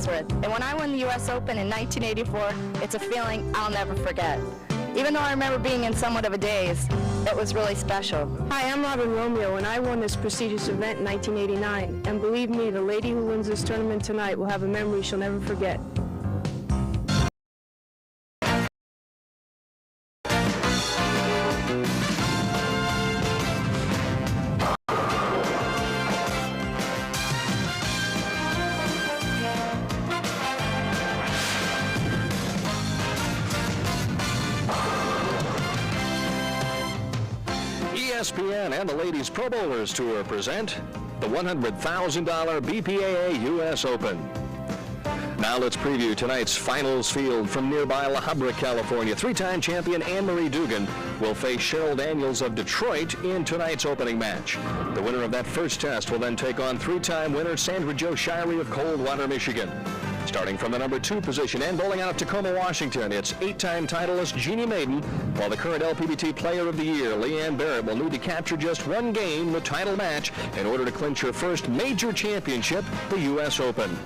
Nazareth. And when I won the U.S. Open in 1984, it's a feeling I'll never forget. Even though I remember being in somewhat of a daze, it was really special. Hi, I'm Robin Romeo, and I won this prestigious event in 1989. And believe me, the lady who wins this tournament tonight will have a memory she'll never forget. ESPN and the Ladies Pro Bowlers Tour present the $100,000 BPAA U.S. Open. Now let's preview tonight's finals field from nearby La Habra, California. Three-time champion Anne-Marie Dugan will face Cheryl Daniels of Detroit in tonight's opening match. The winner of that first test will then take on three-time winner Sandra Jo Shirey of Coldwater, Michigan. Starting from the number 2 position and bowling out of Tacoma, Washington, it's 8-time titleist Jeannie Maiden, while the current LPBT Player of the Year, Leanne Barrett, will need to capture just one game, the title match, in order to clinch her first major championship, the U.S. Open.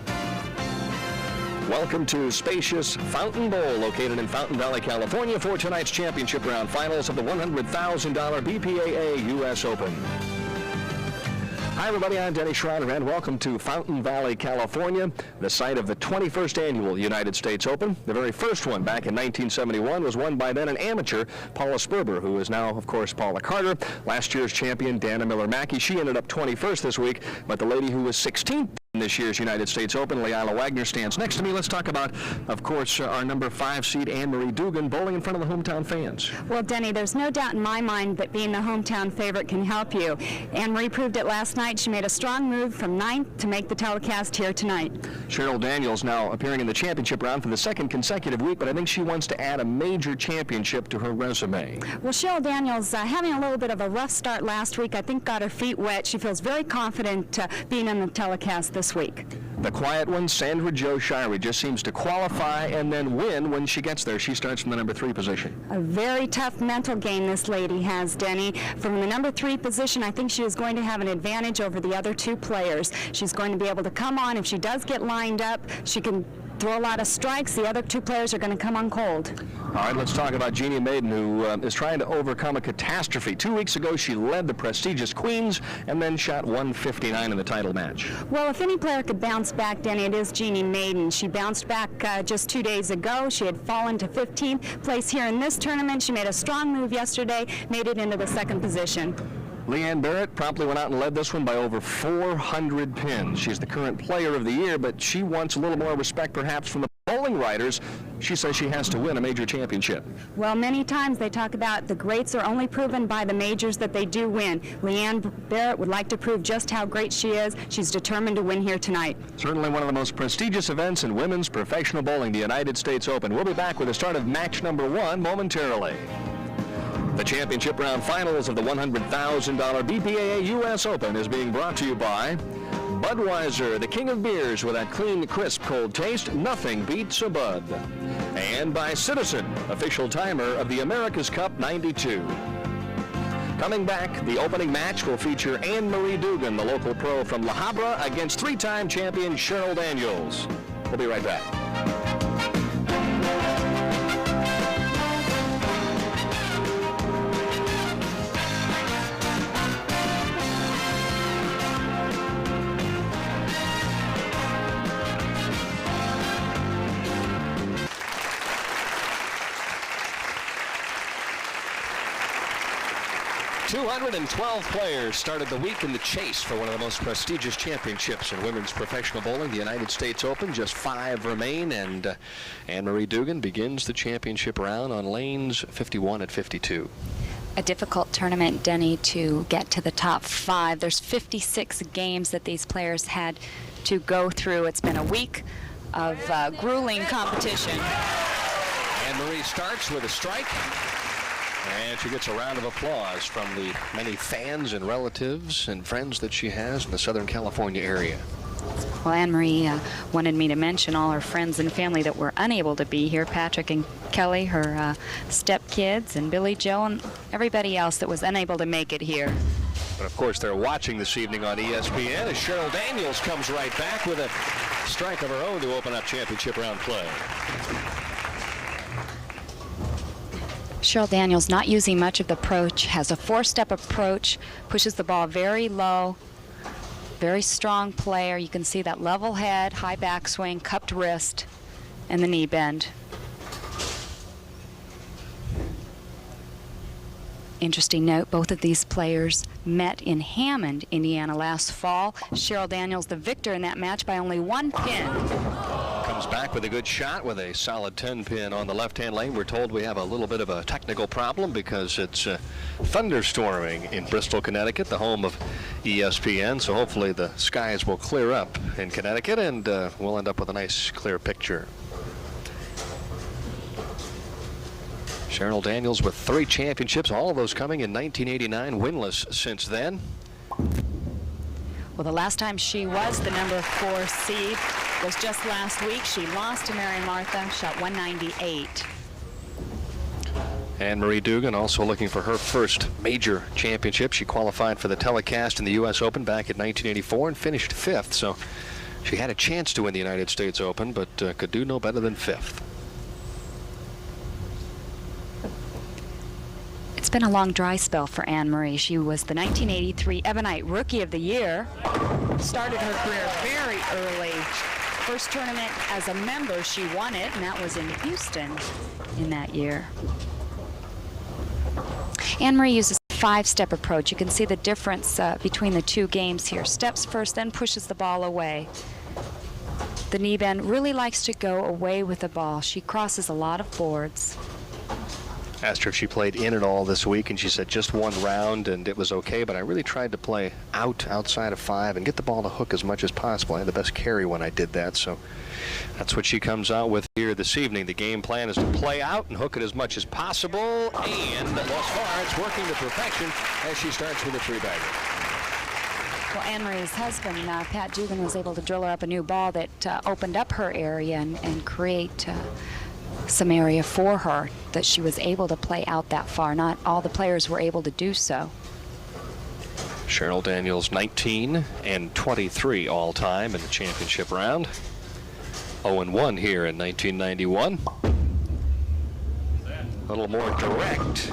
Welcome to spacious Fountain Bowl, located in Fountain Valley, California, for tonight's championship round finals of the $100,000 BPAA U.S. Open. Hi, everybody. I'm Denny Schreiner, and welcome to Fountain Valley, California, the site of the 21st Annual United States Open. The very first one, back in 1971, was won by then an amateur, Paula Sperber, who is now, of course, Paula Carter. Last year's champion, Dana Miller-Mackey. She ended up 21st this week, but the lady who was 16th in this year's United States Open, Leila Wagner, stands next to me. Let's talk about, of course, our number 5 seed, Anne-Marie Dugan, bowling in front of the hometown fans. Well, Denny, there's no doubt in my mind that being the hometown favorite can help you. Anne-Marie proved it last night. She made a strong move from 9th to make the telecast here tonight. Cheryl Daniels now appearing in the championship round for the second consecutive week, but I think she wants to add a major championship to her resume. Well, Cheryl Daniels, having a little bit of a rough start last week, I think got her feet wet. She feels very confident being in the telecast this week. The quiet one, Sandra Jo Shirey, just seems to qualify and then win when she gets there. She starts from the number 3 position. A very tough mental game this lady has, Denny. From the number 3 position, I think she is going to have an advantage over the other 2 players. She's going to be able to come on. If she does get lined up, she can throw a lot of strikes. The other 2 players are going to come on cold. All right, let's talk about Jeannie Maiden, who is trying to overcome a catastrophe. 2 weeks ago, she led the prestigious Queens and then shot 159 in the title match. Well, if any player could bounce back, Denny, it is Jeannie Maiden. She bounced back just 2 days ago. She had fallen to 15th place here in this tournament. She made a strong move yesterday, made it into the 2nd position. Leanne Barrett promptly went out and led this one by over 400 pins. She's the current Player of the Year, but she wants a little more respect perhaps from the bowling writers. She says she has to win a major championship. Well, many times they talk about the greats are only proven by the majors that they do win. Leanne Barrett would like to prove just how great she is. She's determined to win here tonight. Certainly one of the most prestigious events in women's professional bowling, the United States Open. We'll be back with the start of match number 1 momentarily. The championship round finals of the $100,000 BPAA U.S. Open is being brought to you by Budweiser, the king of beers with that clean, crisp, cold taste. Nothing beats a Bud. And by Citizen, official timer of the America's Cup 92. Coming back, the opening match will feature Anne-Marie Dugan, the local pro from La Habra, against 3-time champion Cheryl Daniels. We'll be right back. 212 players started the week in the chase for one of the most prestigious championships in women's professional bowling, the United States Open. Just 5 remain, and Anne-Marie Dugan begins the championship round on lanes 51 at 52. A difficult tournament, Denny, to get to the top 5. There's 56 games that these players had to go through. It's been a week of grueling competition. Anne-Marie starts with a strike. And she gets a round of applause from the many fans and relatives and friends that she has in the Southern California area. Well, Anne-Marie wanted me to mention all her friends and family that were unable to be here. Patrick and Kelly, her stepkids, and Billy Joe, and everybody else that was unable to make it here. But of course, they're watching this evening on ESPN as Cheryl Daniels comes right back with a strike of her own to open up championship round play. Cheryl Daniels not using much of the approach, has a four-step approach, pushes the ball very low, very strong player. You can see that level head, high backswing, cupped wrist, and the knee bend. Interesting note, both of these players met in Hammond, Indiana last fall. Cheryl Daniels the victor in that match by only 1 pin. Comes back with a good shot with a solid 10-pin on the left-hand lane. We're told we have a little bit of a technical problem because it's thunderstorming in Bristol, Connecticut, the home of ESPN. So hopefully the skies will clear up in Connecticut and we'll end up with a nice clear picture. Cheryl Daniels with 3 championships, all of those coming in 1989, winless since then. Well, the last time she was the number 4 seed was just last week. She lost to Mary Martha, shot 198. Anne-Marie Dugan also looking for her first major championship. She qualified for the telecast in the U.S. Open back in 1984 and finished 5th. So she had a chance to win the United States Open, but could do no better than 5th. It's been a long dry spell for Anne-Marie. She was the 1983 Ebonite Rookie of the Year. Started her career very early. First tournament as a member, she won it, and that was in Houston in that year. Anne-Marie uses a 5-step approach. You can see the difference between the 2 games here. Steps first, then pushes the ball away. The knee bend really likes to go away with the ball. She crosses a lot of boards. Asked her if she played in at all this week, and she said just 1 round and it was okay, but I really tried to play outside of 5 and get the ball to hook as much as possible. I had the best carry when I did that, so that's what she comes out with here this evening. The game plan is to play out and hook it as much as possible, and thus far it's working to perfection as she starts with a 3-bagger. Well, Anne-Marie's husband, Pat Dugan, was able to drill her up a new ball that opened up her area and create some area for her that she was able to play out that far. Not all the players were able to do so. Cheryl Daniels 19 and 23 all time in the championship round. 0-1 here in 1991. A little more direct,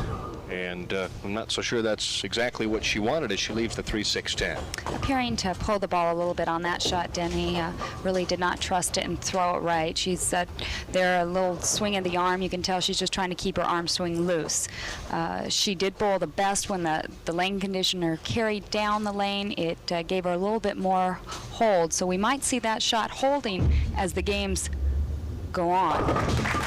and I'm not so sure that's exactly what she wanted as she leaves the 3-6-10. Appearing to pull the ball a little bit on that shot, Denny really did not trust it and throw it right. She's there a little swing of the arm. You can tell she's just trying to keep her arm swing loose. She did bowl the best when the lane conditioner carried down the lane. It gave her a little bit more hold, so we might see that shot holding as the games go on.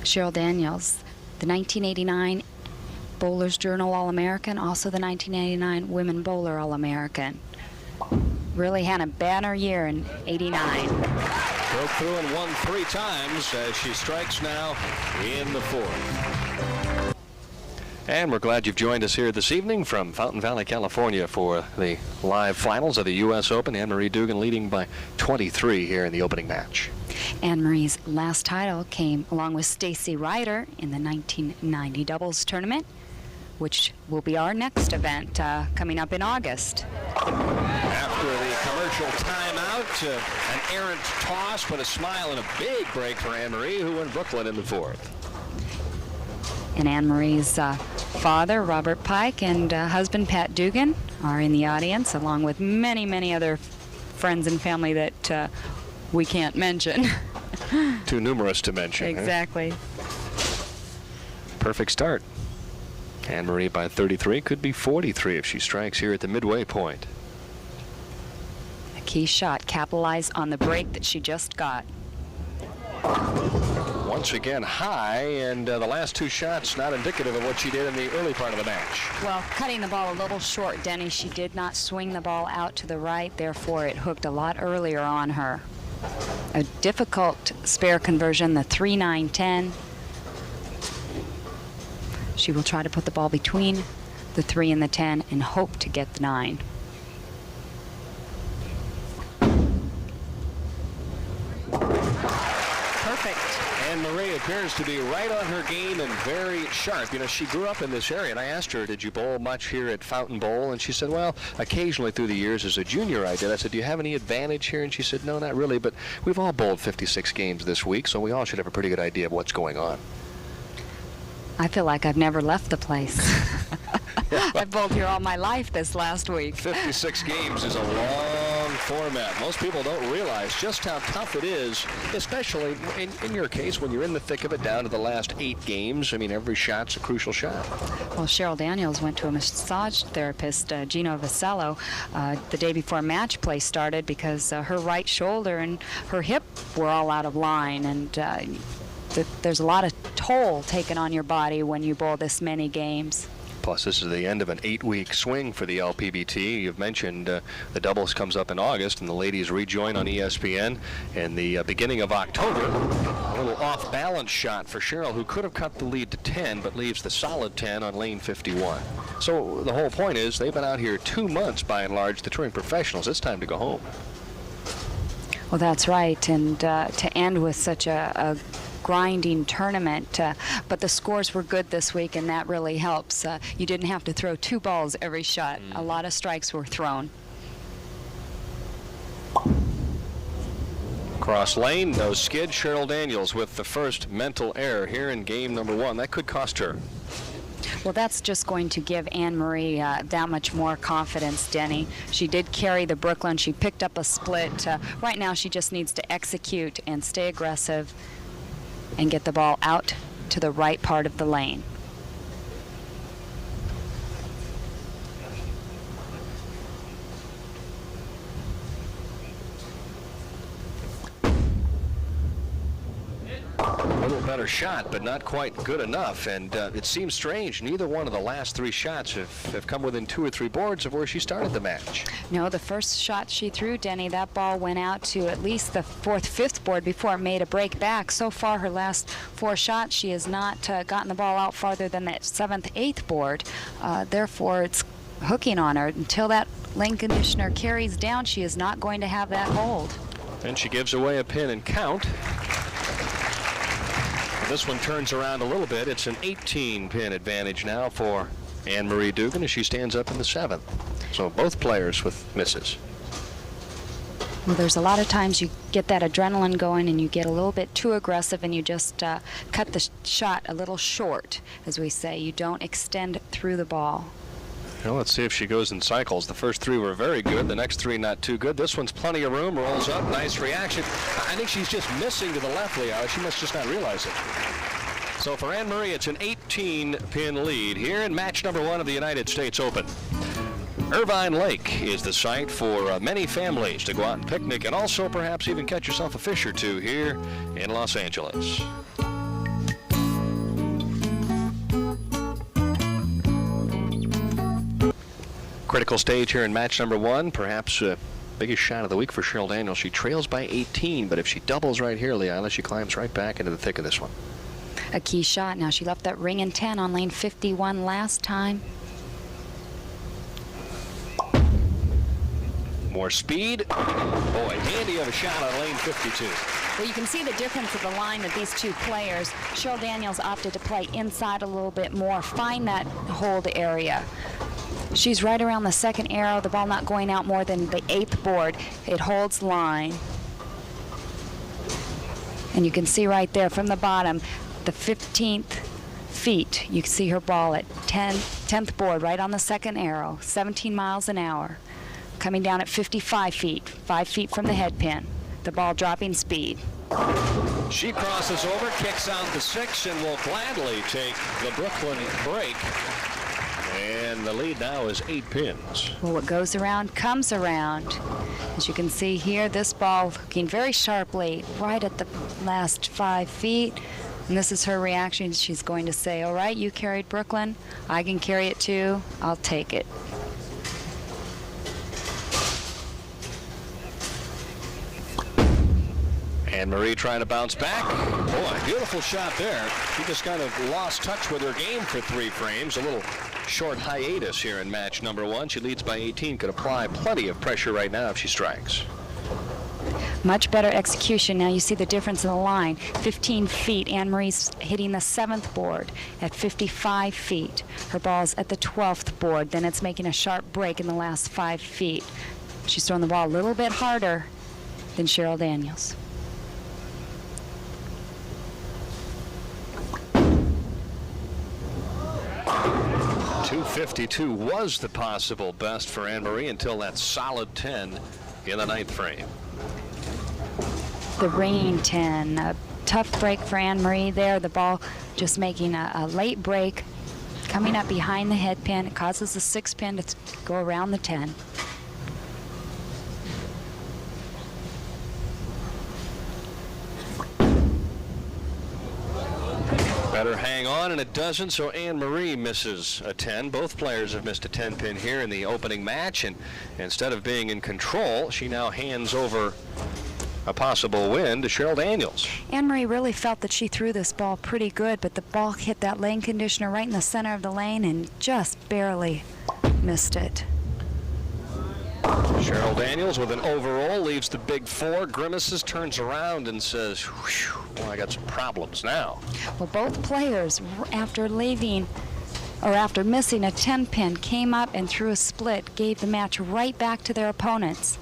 Cheryl Daniels, the 1989 Bowlers Journal All-American, also the 1989 Women Bowler All-American. Really had a banner year in '89. Broke through and won 3 times as she strikes now in the 4th. And we're glad you've joined us here this evening from Fountain Valley, California for the live finals of the U.S. Open. Anne-Marie Dugan leading by 23 here in the opening match. Anne-Marie's last title came along with Stacy Ryder in the 1990 doubles tournament, which will be our next event coming up in August. After the commercial timeout, an errant toss, but a smile and a big break for Anne-Marie, who won Brooklyn in the 4th. And Anne-Marie's father, Robert Pike, and husband, Pat Dugan, are in the audience, along with many, many other friends and family that we can't mention. Too numerous to mention. Exactly. Huh? Perfect start. Anne-Marie by 33, could be 43 if she strikes here at the midway point. A key shot, capitalize on the break that she just got. Once again high, and the last 2 shots not indicative of what she did in the early part of the match. Well, cutting the ball a little short, Denny. She did not swing the ball out to the right, therefore it hooked a lot earlier on her. A difficult spare conversion, the 3-9-10. She will try to put the ball between the 3 and the 10 and hope to get the 9. Perfect. Anne-Marie appears to be right on her game and very sharp. You know, she grew up in this area, and I asked her, did you bowl much here at Fountain Bowl? And she said, well, occasionally through the years as a junior I did. I said, do you have any advantage here? And she said, no, not really, but we've all bowled 56 games this week, so we all should have a pretty good idea of what's going on. I feel like I've never left the place. I've bowled here all my life this last week. 56 games is a long format. Most people don't realize just how tough it is, especially in your case when you're in the thick of it down to the last 8 games. I mean, every shot's a crucial shot. Well, Cheryl Daniels went to a massage therapist, Gino Vasello, the day before match play started because her right shoulder and her hip were all out of line, and there's a lot of toll taken on your body when you bowl this many games. Plus, this is the end of an 8-week swing for the LPBT. You've mentioned the doubles comes up in August, and the ladies rejoin on ESPN in the beginning of October. A little off-balance shot for Cheryl, who could have cut the lead to 10, but leaves the solid 10 on lane 51. So the whole point is they've been out here 2 months, by and large, the touring professionals. It's time to go home. Well, that's right, and to end with such a grinding tournament, but the scores were good this week, and that really helps. You didn't have to throw 2 balls every shot. A lot of strikes were thrown. Cross lane, no skid. Cheryl Daniels with the first mental error here in game number 1. That could cost her. Well, that's just going to give Anne-Marie that much more confidence, Denny. She did carry the Brooklyn. She picked up a split. Right now, she just needs to execute and stay aggressive and get the ball out to the right part of the lane. A little better shot, but not quite good enough. And it seems strange. Neither one of the last 3 shots have come within 2 or 3 boards of where she started the match. No, the first shot she threw, Denny, that ball went out to at least the 4th, 5th board before it made a break back. So far, her last 4 shots, she has not gotten the ball out farther than that 7th, 8th board. Therefore, it's hooking on her. Until that lane conditioner carries down, she is not going to have that hold. And she gives away a pin and count. This one turns around a little bit. It's an 18-pin advantage now for Anne-Marie Dugan as she stands up in the 7th. So both players with misses. Well, there's a lot of times you get that adrenaline going and you get a little bit too aggressive and you just cut the shot a little short, as we say. You don't extend through the ball. Well, let's see if she goes in cycles. The first 3 were very good. The next 3 not too good. This one's plenty of room. Rolls up. Nice reaction. I think she's just missing to the left, Leanne. She must just not realize it. So for Anne-Marie, it's an 18-pin lead here in match number 1 of the United States Open. Irvine Lake is the site for many families to go out and picnic and also perhaps even catch yourself a fish or 2 here in Los Angeles. Critical stage here in match number 1. Perhaps biggest shot of the week for Cheryl Daniels. She trails by 18, but if she doubles right here, Leanne, she climbs right back into the thick of this one. A key shot. Now she left that ring in 10 on lane 51 last time. More speed. Boy, handy of a shot on lane 52. Well, you can see the difference of the line of these two players. Cheryl Daniels opted to play inside a little bit more, find that hold area. She's right around the second arrow, the ball not going out more than the 8th board. It holds line. And you can see right there from the bottom, the 15th feet, you can see her ball at 10th board, right on the second arrow, 17 miles an hour. Coming down at 55 feet, 5 feet from the head pin. The ball dropping speed. She crosses over, kicks out the 6, and will gladly take the Brooklyn break. And the lead now is 8 pins. Well, what goes around comes around. As you can see here, this ball looking very sharply right at the last 5 feet. And this is her reaction. She's going to say, all right, you carried Brooklyn. I can carry it too. I'll take it. Anne-Marie trying to bounce back. Boy, beautiful shot there. She just kind of lost touch with her game for 3 frames. A little short hiatus here in match number 1. She leads by 18. Could apply plenty of pressure right now if she strikes. Much better execution. Now you see the difference in the line. 15 feet. Anne-Marie's hitting the 7th board at 55 feet. Her ball's at the 12th board. Then it's making a sharp break in the last 5 feet. She's throwing the ball a little bit harder than Cheryl Daniels. 252 was the possible best for Anne-Marie until that solid 10 in the 9th frame. The ringing 10, a tough break for Anne-Marie there. The ball just making a late break, coming up behind the head pin. It causes the 6 pin to go around the 10. Better hang on, and it doesn't, so Anne-Marie misses a 10. Both players have missed a 10 pin here in the opening match, and instead of being in control, she now hands over a possible win to Cheryl Daniels. Anne-Marie really felt that she threw this ball pretty good, but the ball hit that lane conditioner right in the center of the lane and just barely missed it. Cheryl Daniels with an overall leaves the big 4, grimaces, turns around and says, whew, well, I got some problems now. Well, both players, after leaving or after missing a 10 pin, came up and threw a split, gave the match right back to their opponents.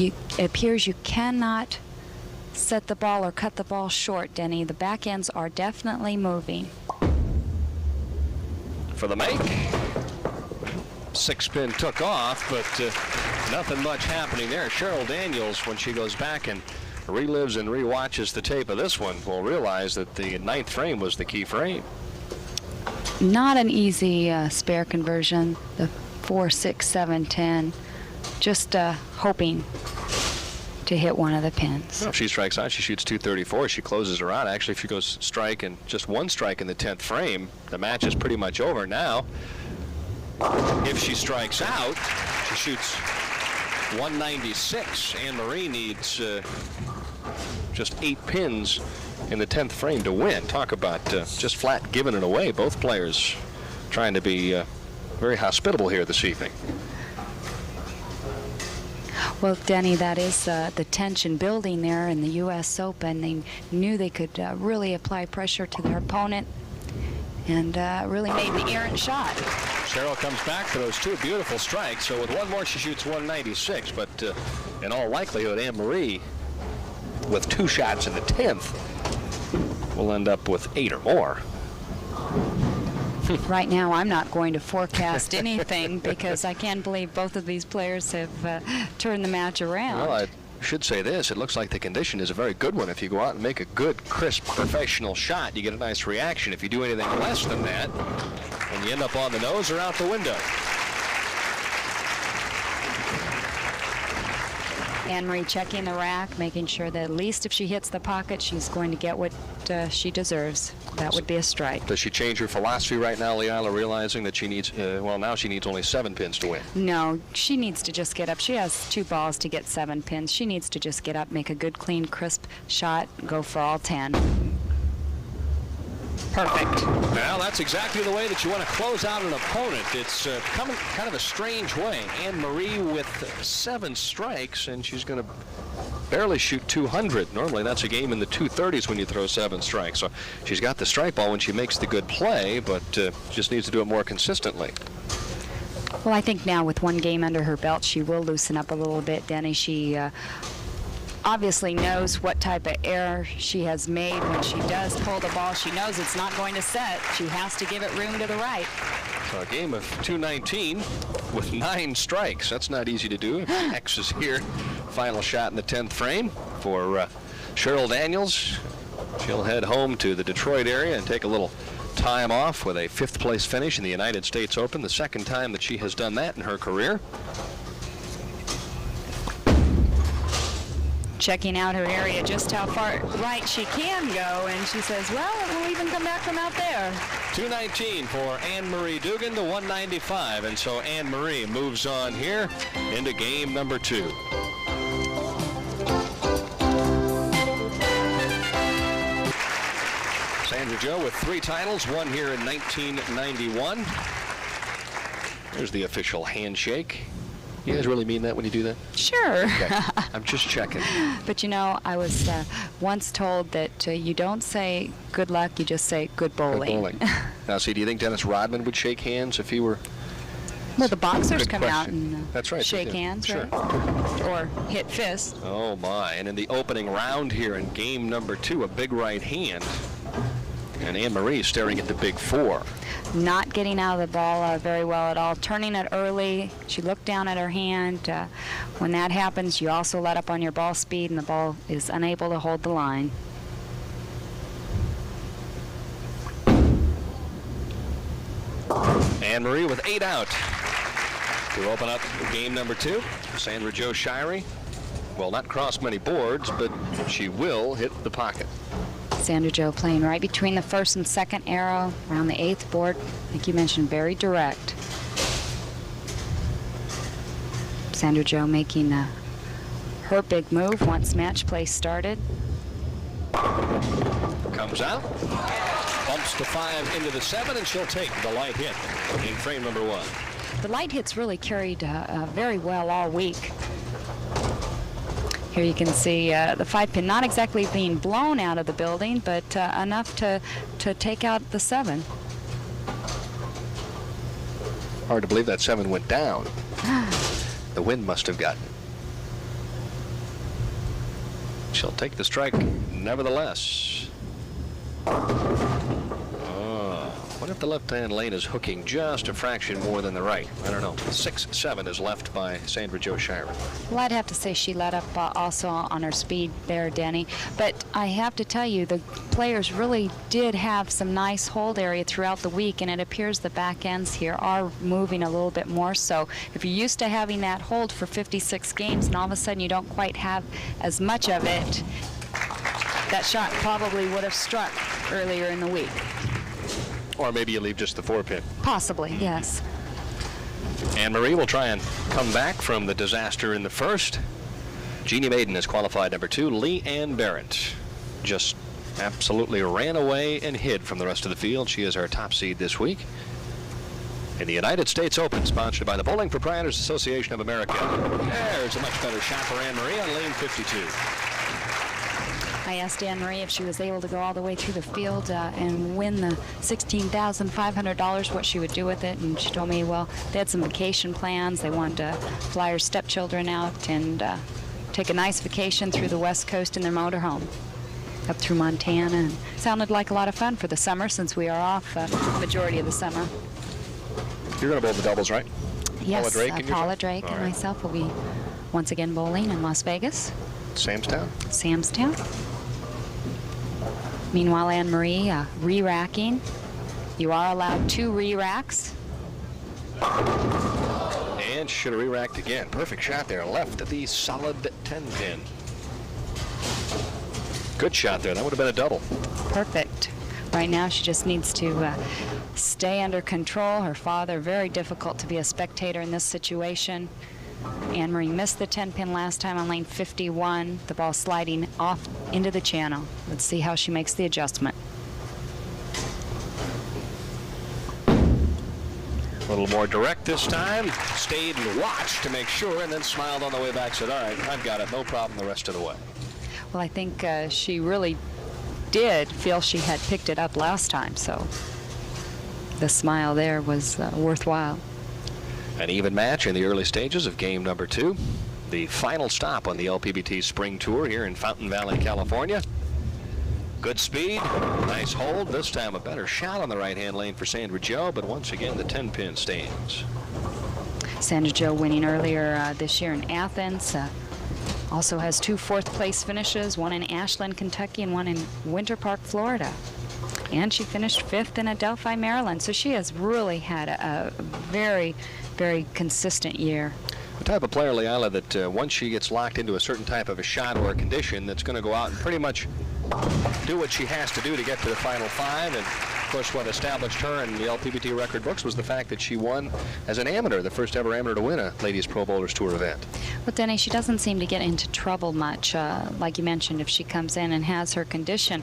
it appears you cannot set the ball or cut the ball short, Denny. The back ends are definitely moving. For the make. 6-pin took off, but nothing much happening there. Cheryl Daniels, when she goes back and relives and rewatches the tape of this one, will realize that the 9th frame was the key frame. Not an easy spare conversion, the 4, 6, 7, 10. Just hoping to hit one of the pins. Well, if she strikes out, she shoots 234. She closes her out. Actually, if she goes strike and just one strike in the 10th frame, the match is pretty much over now. If she strikes out, she shoots 196. Anne-Marie needs just 8 pins in the 10th frame to win. Talk about just flat giving it away. Both players trying to be very hospitable here this evening. Well, Denny, that is the tension building there in the U.S. Open. They knew they could really apply pressure to their opponent and really made the errant shot. Cheryl comes back for those 2 beautiful strikes. So with one more, she shoots 196. But in all likelihood, Anne-Marie, with 2 shots in the 10th, will end up with 8 or more. Right now, I'm not going to forecast anything because I can't believe both of these players have turned the match around. Well, I should say this. It looks like the condition is a very good one. If you go out and make a good, crisp, professional shot, you get a nice reaction. If you do anything less than that, and you end up on the nose or out the window. Anne-Marie checking the rack, making sure that at least if she hits the pocket, she's going to get what she deserves. That would be a strike. Does she change her philosophy right now, Leanne, realizing that she needs, well, now she needs only 7 pins to win? No, she needs to just get up. She has 2 balls to get 7 pins. She needs to just get up, make a good, clean, crisp shot, go for all 10. Perfect. Well, that's exactly the way that you want to close out an opponent. It's coming kind of a strange way. Anne-Marie with 7 strikes, and she's going to barely shoot 200. Normally, that's a game in the 230s when you throw 7 strikes. So she's got the strike ball when she makes the good play, but just needs to do it more consistently. Well, I think now with 1 game under her belt, she will loosen up a little bit, Denny. She obviously knows what type of error she has made when she does pull the ball. She knows it's not going to set. She has to give it room to the right. So a game of 219 with 9 strikes. That's not easy to do. X is here. Final shot in the 10th frame for Cheryl Daniels. She'll head home to the Detroit area and take a little time off with a 5th place finish in the United States Open, the 2nd time that she has done that in her career. Checking out her area, just how far right she can go, and she says, well, it will even come back from out there. 219 for Anne-Marie Dugan to 195, and so Anne-Marie moves on here into game number 2. Sandra Joe with 3 titles, one here in 1991. There's the official handshake. You guys really mean that when you do that? Sure. Okay. I'm just checking. But you know, I was once told that you don't say good luck, you just say good bowling. Good bowling. Now, see, do you think Dennis Rodman would shake hands if he were? Well, the boxers Good come question. out and That's right, shake they do. hands, Sure. right? Or hit fists. Oh my! And in the opening round here in game number 2, a big right hand, and Anne-Marie staring at the big 4. Not getting out of the ball very well at all. Turning it early. She looked down at her hand. When that happens, you also let up on your ball speed, and the ball is unable to hold the line. Anne-Marie with 8 out to open up game number 2. Sandra Jo Shirey will not cross many boards, but she will hit the pocket. Sandra Jo playing right between the 1st and 2nd arrow, around the 8th board. Like you mentioned, very direct. Sandra Jo making her big move once match play started. Comes out, bumps to 5 into the 7, and she'll take the light hit in frame number 1. The light hits really carried very well all week. Here you can see the 5-pin not exactly being blown out of the building, but enough to take out the 7. Hard to believe that 7 went down. The wind must have gotten. she'll take the strike nevertheless. What if the left-hand lane is hooking just a fraction more than the right? I don't know. 6-7 is left by Sandra Jo Shirey. Well, I'd have to say she let up also on her speed there, Denny. But I have to tell you, the players really did have some nice hold area throughout the week, and it appears the back ends here are moving a little bit more. So if you're used to having that hold for 56 games and all of a sudden you don't quite have as much of it, that shot probably would have struck earlier in the week. Or maybe you leave just the 4-pin. Possibly, yes. Anne-Marie will try and come back from the disaster in the first. Jeannie Maiden is qualified number 2. Leanne Barrett just absolutely ran away and hid from the rest of the field. She is our top seed this week in the United States Open, sponsored by the Bowling Proprietors Association of America. There's a much better shot for Anne-Marie on lane 52. I asked Anne-Marie if she was able to go all the way through the field and win the $16,500, what she would do with it, and she told me, well, they had some vacation plans. They wanted to fly her stepchildren out and take a nice vacation through the West Coast in their motorhome up through Montana. And sounded like a lot of fun for the summer, since we are off majority of the summer. You're going to bowl the doubles, right? Yes, Paula Drake, Paula Drake and myself will be once again bowling in Las Vegas. Samstown. Meanwhile, Anne-Marie re-racking. You are allowed 2 re-racks. And should have re-racked again. Perfect shot there, left at the solid 10-pin. Good shot there. That would have been a double. Perfect. Right now, she just needs to stay under control. Her father, very difficult to be a spectator in this situation. Anne-Marie missed the 10-pin last time on lane 51. The ball sliding off into the channel. Let's see how she makes the adjustment. A little more direct this time. Stayed and watched to make sure, and then smiled on the way back. Said, all right, I've got it. No problem the rest of the way. Well, I think she really did feel she had picked it up last time, so the smile there was worthwhile. An even match in the early stages of game number 2. The final stop on the LPBT Spring Tour here in Fountain Valley, California. Good speed, nice hold. This time a better shot on the right-hand lane for Sandra Jo, but once again the 10-pin stands. Sandra Jo winning earlier this year in Athens. Also has 2 fourth-place finishes, one in Ashland, Kentucky, and one in Winter Park, Florida. And she finished 5th in Adelphi, Maryland. So she has really had a very, very consistent year. The type of player, Leila, that once she gets locked into a certain type of a shot or a condition, that's going to go out and pretty much do what she has to do to get to the final 5. And of course, what established her in the LPBT record books was the fact that she won as an amateur, the first ever amateur to win a Ladies Pro Bowlers Tour event. Well, Denny, she doesn't seem to get into trouble much. Like you mentioned, if she comes in and has her condition,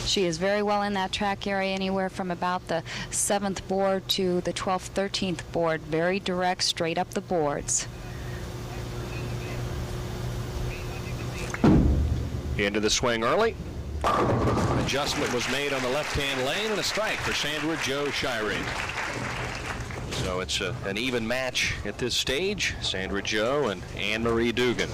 she is very well in that track area, anywhere from about the 7th board to the 12th, 13th board. Very direct, straight up the boards. Into the swing early. Adjustment was made on the left-hand lane, and a strike for Sandra Jo Shirey. So it's an even match at this stage. Sandra Jo and Anne-Marie Dugan.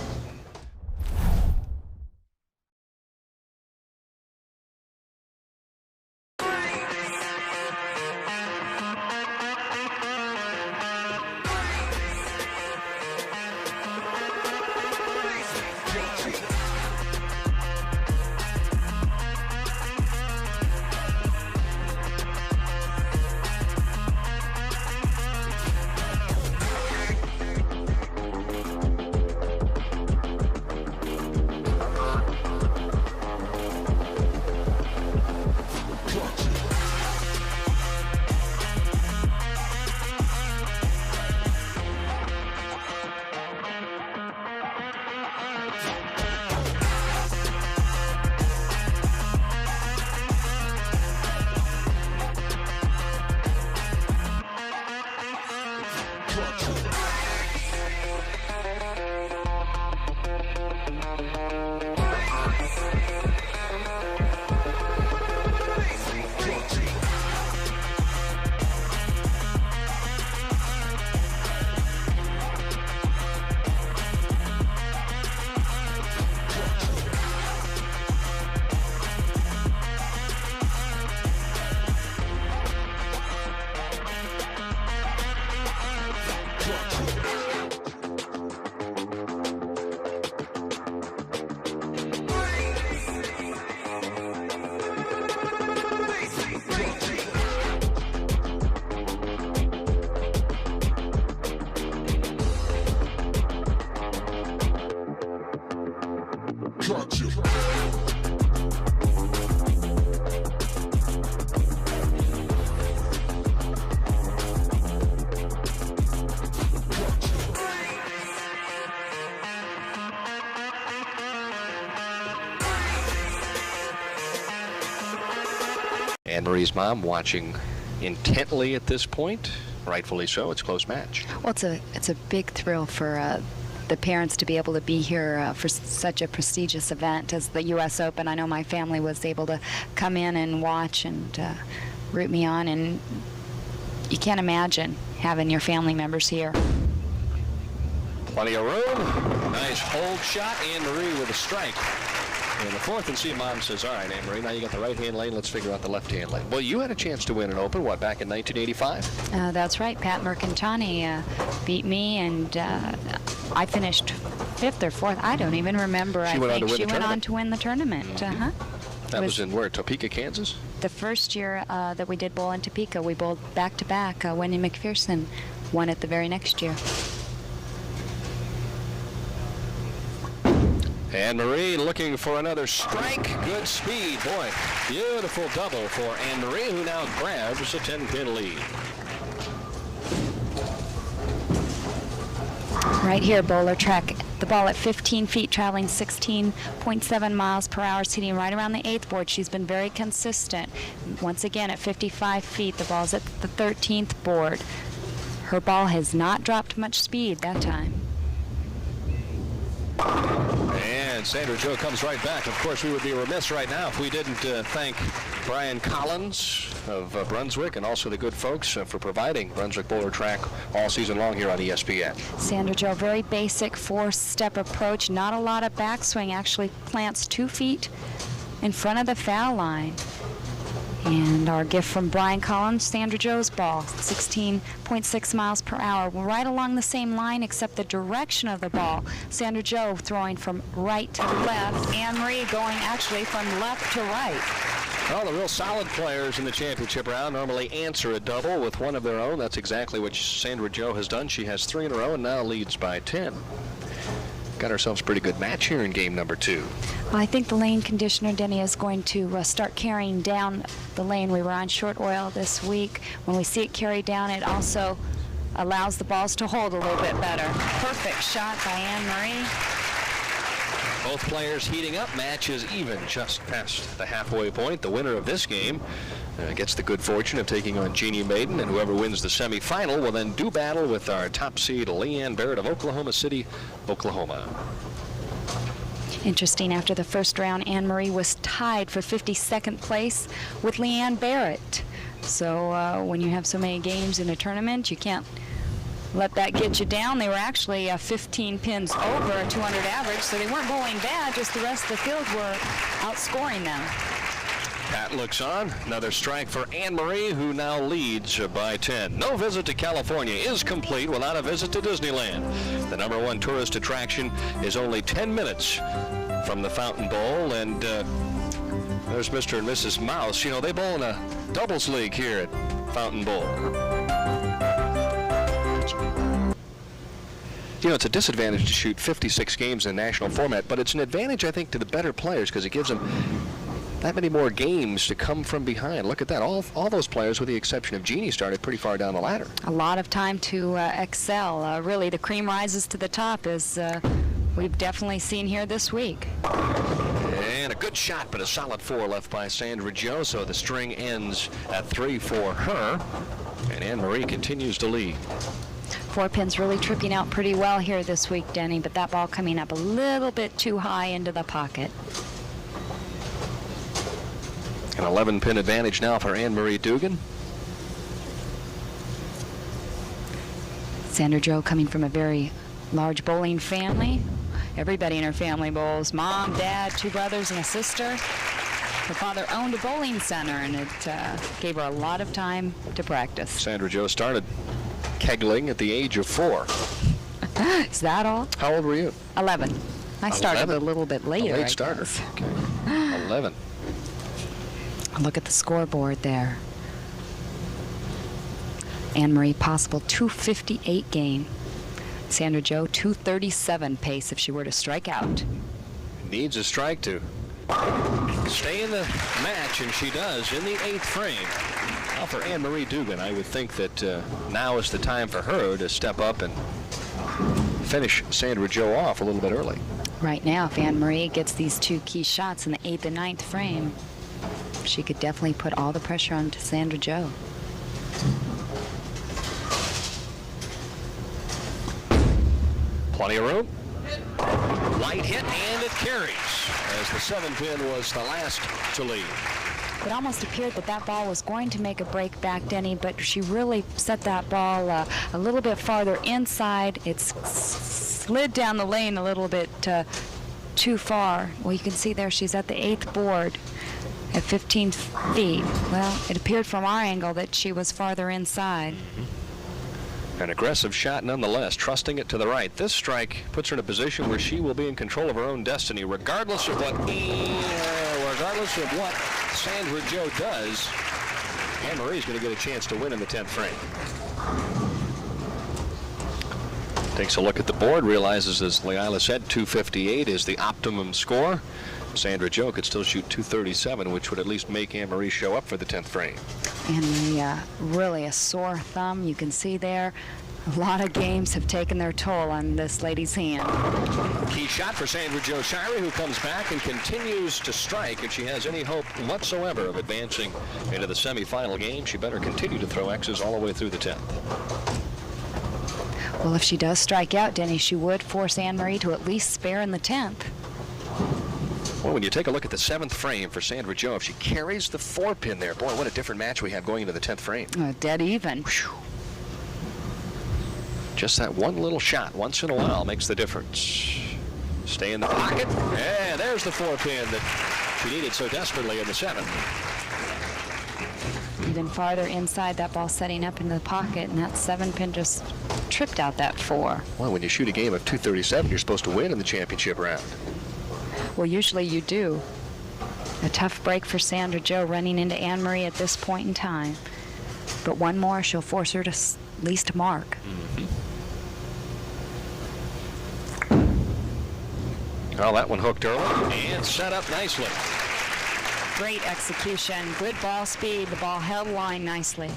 Anne-Marie's mom watching intently at this point. Rightfully so. It's a close match. Well, it's a big thrill for the parents to be able to be here for such a prestigious event as the U.S. Open. I know my family was able to come in and watch and root me on, and you can't imagine having your family members here. Plenty of room. Nice hold shot. Anne-Marie with a strike. And the fourth, and see, Mom says, all right, Anne-Marie, now you got the right-hand lane. Let's figure out the left-hand lane. Well, you had a chance to win an Open, what, back in 1985? That's right. Pat Mercantani beat me, and I finished 5th or 4th. I don't even remember. She went on to win the tournament. Uh-huh. That was in where, Topeka, Kansas? The first year that we did bowl in Topeka, we bowled back-to-back. Wendy McPherson won it the very next year. Anne-Marie looking for another strike. Good speed. Boy, beautiful double for Anne-Marie, who now grabs a 10-pin lead. Right here, bowler track. The ball at 15 feet, traveling 16.7 miles per hour, hitting right around the 8th board. She's been very consistent. Once again, at 55 feet, the ball's at the 13th board. Her ball has not dropped much speed that time. And Sandra Jo comes right back. Of course, we would be remiss right now if we didn't thank Brian Collins of Brunswick and also the good folks for providing Brunswick Bowler Track all season long here on ESPN. Sandra Jo, very basic 4-step approach, not a lot of backswing, actually plants 2 feet in front of the foul line. And our gift from Brian Collins, Sandra Jo's ball, 16.6 miles per hour. Right along the same line except the direction of the ball. Sandra Jo throwing from right to left. Anne-Marie going actually from left to right. Well, the real solid players in the championship round normally answer a double with one of their own. That's exactly what Sandra Jo has done. She has 3 in a row and now leads by 10. Got ourselves a pretty good match here in game number 2. Well, I think the lane conditioner, Denny, is going to start carrying down the lane. We were on short oil this week. When we see it carry down, it also allows the balls to hold a little bit better. Perfect shot by Anne-Marie. Both players heating up. Match is even just past the halfway point. The winner of this game gets the good fortune of taking on Jeannie Maiden, and whoever wins the semifinal will then do battle with our top seed, Leanne Barrett of Oklahoma City, Oklahoma. Interesting, after the first round, Anne-Marie was tied for 52nd place with Leanne Barrett. So when you have so many games in a tournament, you can't let that get you down. They were actually 15 pins over a 200 average, so they weren't bowling bad, just the rest of the field were outscoring them. Pat looks on. Another strike for Anne-Marie, who now leads by 10. No visit to California is complete without a visit to Disneyland. The #1 tourist attraction is only 10 minutes from the Fountain Bowl, and there's Mr. and Mrs. Mouse. You know, they bowl in a doubles league here at Fountain Bowl. You know, it's a disadvantage to shoot 56 games in a national format, but it's an advantage, I think, to the better players because it gives them that many more games to come from behind. Look at that. All those players, with the exception of Jeannie, started pretty far down the ladder. A lot of time to excel. Really, the cream rises to the top, as we've definitely seen here this week. And a good shot, but a solid 4 left by Sandra Jo, so the string ends at 3 for her, and Anne-Marie continues to lead. 4 pins really tripping out pretty well here this week, Denny, but that ball coming up a little bit too high into the pocket. An 11-pin advantage now for Anne-Marie Dugan. Sandra Jo coming from a very large bowling family. Everybody in her family bowls. Mom, Dad, 2 brothers, and a sister. Her father owned a bowling center, and it gave her a lot of time to practice. Sandra Jo started kegling at the age of 4. Is that all? How old were you? 11. I started 11? a little bit later, A late I starter. guess. Okay. 11. Look at the scoreboard there. Anne-Marie possible 258 game. Sandra Jo 237 pace if she were to strike out. Needs a strike to stay in the match, and she does in the 8th frame. Now for Anne-Marie Dugan, I would think that now is the time for her to step up and finish Sandra Jo off a little bit early. Right now, if Anne-Marie gets these 2 key shots in the 8th and 9th frame, she could definitely put all the pressure on Sandra Joe. Plenty of room. Light hit, and it carries, as the 7-pin was the last to leave. It almost appeared that that ball was going to make a break back, Denny, but she really set that ball a little bit farther inside. It slid down the lane a little bit too far. Well, you can see there she's at the 8th board at 15 feet. Well, it appeared from our angle that she was farther inside. An aggressive shot nonetheless, trusting it to the right. This strike puts her in a position where she will be in control of her own destiny, regardless of what Sandra Joe does. Anne-Marie's going to get a chance to win in the 10th frame. Takes a look at the board, realizes, as Leila said, 258 is the optimum score. Sandra Joe could still shoot 237, which would at least make Anne-Marie show up for the 10th frame. And really a sore thumb. You can see there a lot of games have taken their toll on this lady's hand. Key shot for Sandra Joe Shirey, who comes back and continues to strike. If she has any hope whatsoever of advancing into the semifinal game, she better continue to throw X's all the way through the 10th. Well, if she does strike out, Denny, she would force Anne-Marie to at least spare in the 10th. Well, when you take a look at the 7th frame for Sandra Joe, if she carries the 4-pin there, boy, what a different match we have going into the 10th frame. Dead even. Whew. Just that one little shot once in a while makes the difference. Stay in the pocket. Yeah, there's the 4-pin that she needed so desperately in the 7th. Even farther inside, that ball setting up into the pocket, and that 7-pin just tripped out that 4. Well, when you shoot a game of 237, you're supposed to win in the championship round. Well, usually you do. A tough break for Sandra Joe running into Anne-Marie at this point in time. But one more, she'll force her to at least mark. Well, that one hooked early and set up nicely. Great execution, good ball speed. The ball held line nicely.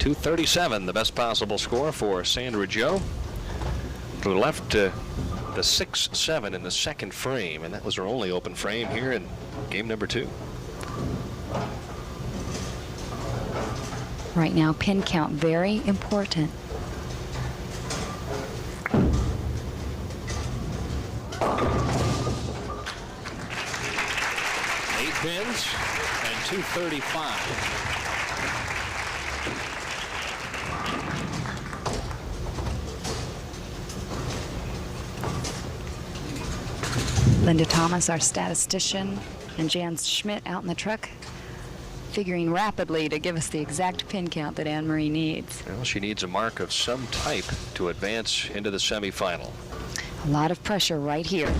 237, the best possible score for Sandra Joe, who left the 6-7 in the 2nd frame, and that was her only open frame here in game number 2. Right now, pin count very important. Pins and 235. Linda Thomas, our statistician, and Jan Schmidt out in the truck, figuring rapidly to give us the exact pin count that Anne-Marie needs. Well, she needs a mark of some type to advance into the semifinal. A lot of pressure right here.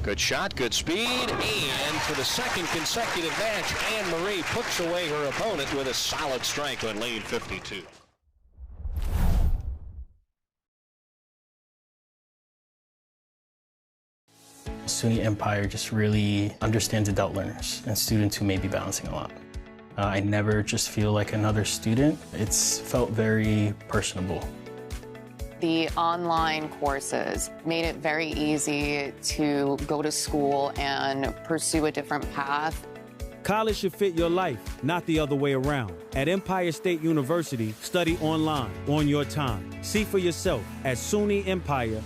Good shot, good speed, and for the 2nd consecutive match, Anne-Marie puts away her opponent with a solid strike on lane 52. SUNY Empire just really understands adult learners and students who may be bouncing a lot. I never just feel like another student. It's felt very personable. The online courses made it very easy to go to school and pursue a different path. College should fit your life, not the other way around. At Empire State University, study online, on your time. See for yourself at sunyempire.edu.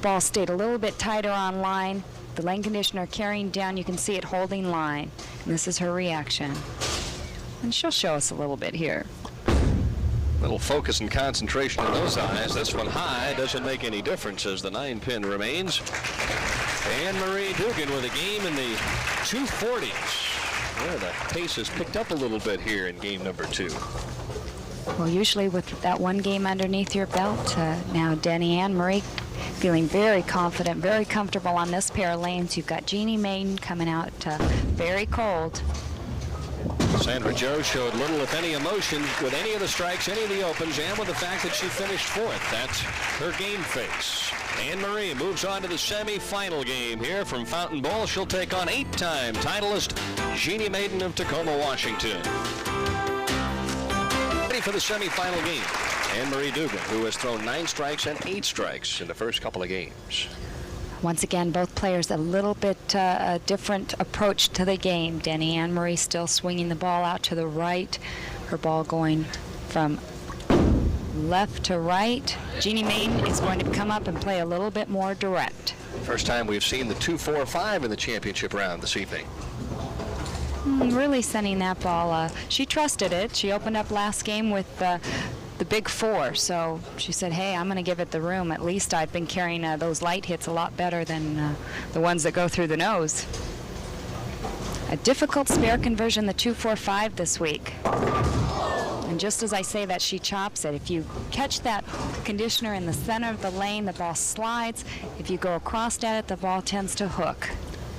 Ball stayed a little bit tighter on line. The lane conditioner carrying down, you can see it holding line. And this is her reaction. And she'll show us a little bit here. Little focus and concentration in those eyes. This one high doesn't make any difference as the 9-pin remains. Anne-Marie Dugan with a game in the 240s. Yeah, the pace has picked up a little bit here in game number 2. Well, usually with that one game underneath your belt, now Denny Anne-Marie feeling very confident, very comfortable on this pair of lanes. You've got Jeannie Maiden coming out very cold. Sandra Jo showed little, if any, emotion with any of the strikes, any of the opens, and with the fact that she finished 4th. That's her game face. Anne-Marie moves on to the semi-final game here from Fountain Bowl. She'll take on 8-time titleist Jeannie Maiden of Tacoma, Washington. Ready for the semi-final game. Anne-Marie Dugan, who has thrown 9 strikes and 8 strikes in the first couple of games. Once again, both players a little bit a different approach to the game. Denny Anne-Marie still swinging the ball out to the right. Her ball going from left to right. Jeannie Maiden is going to come up and play a little bit more direct. First time we've seen the 2-4-5 in the championship round this evening. Really sending that ball. She trusted it. She opened up last game with the big 4, so she said, hey, I'm going to give it the room. At least I've been carrying those light hits a lot better than the ones that go through the nose. A difficult spare conversion, the 2-4-5 this week. And just as I say that, she chops it. If you catch that conditioner in the center of the lane, the ball slides. If you go across at it, the ball tends to hook.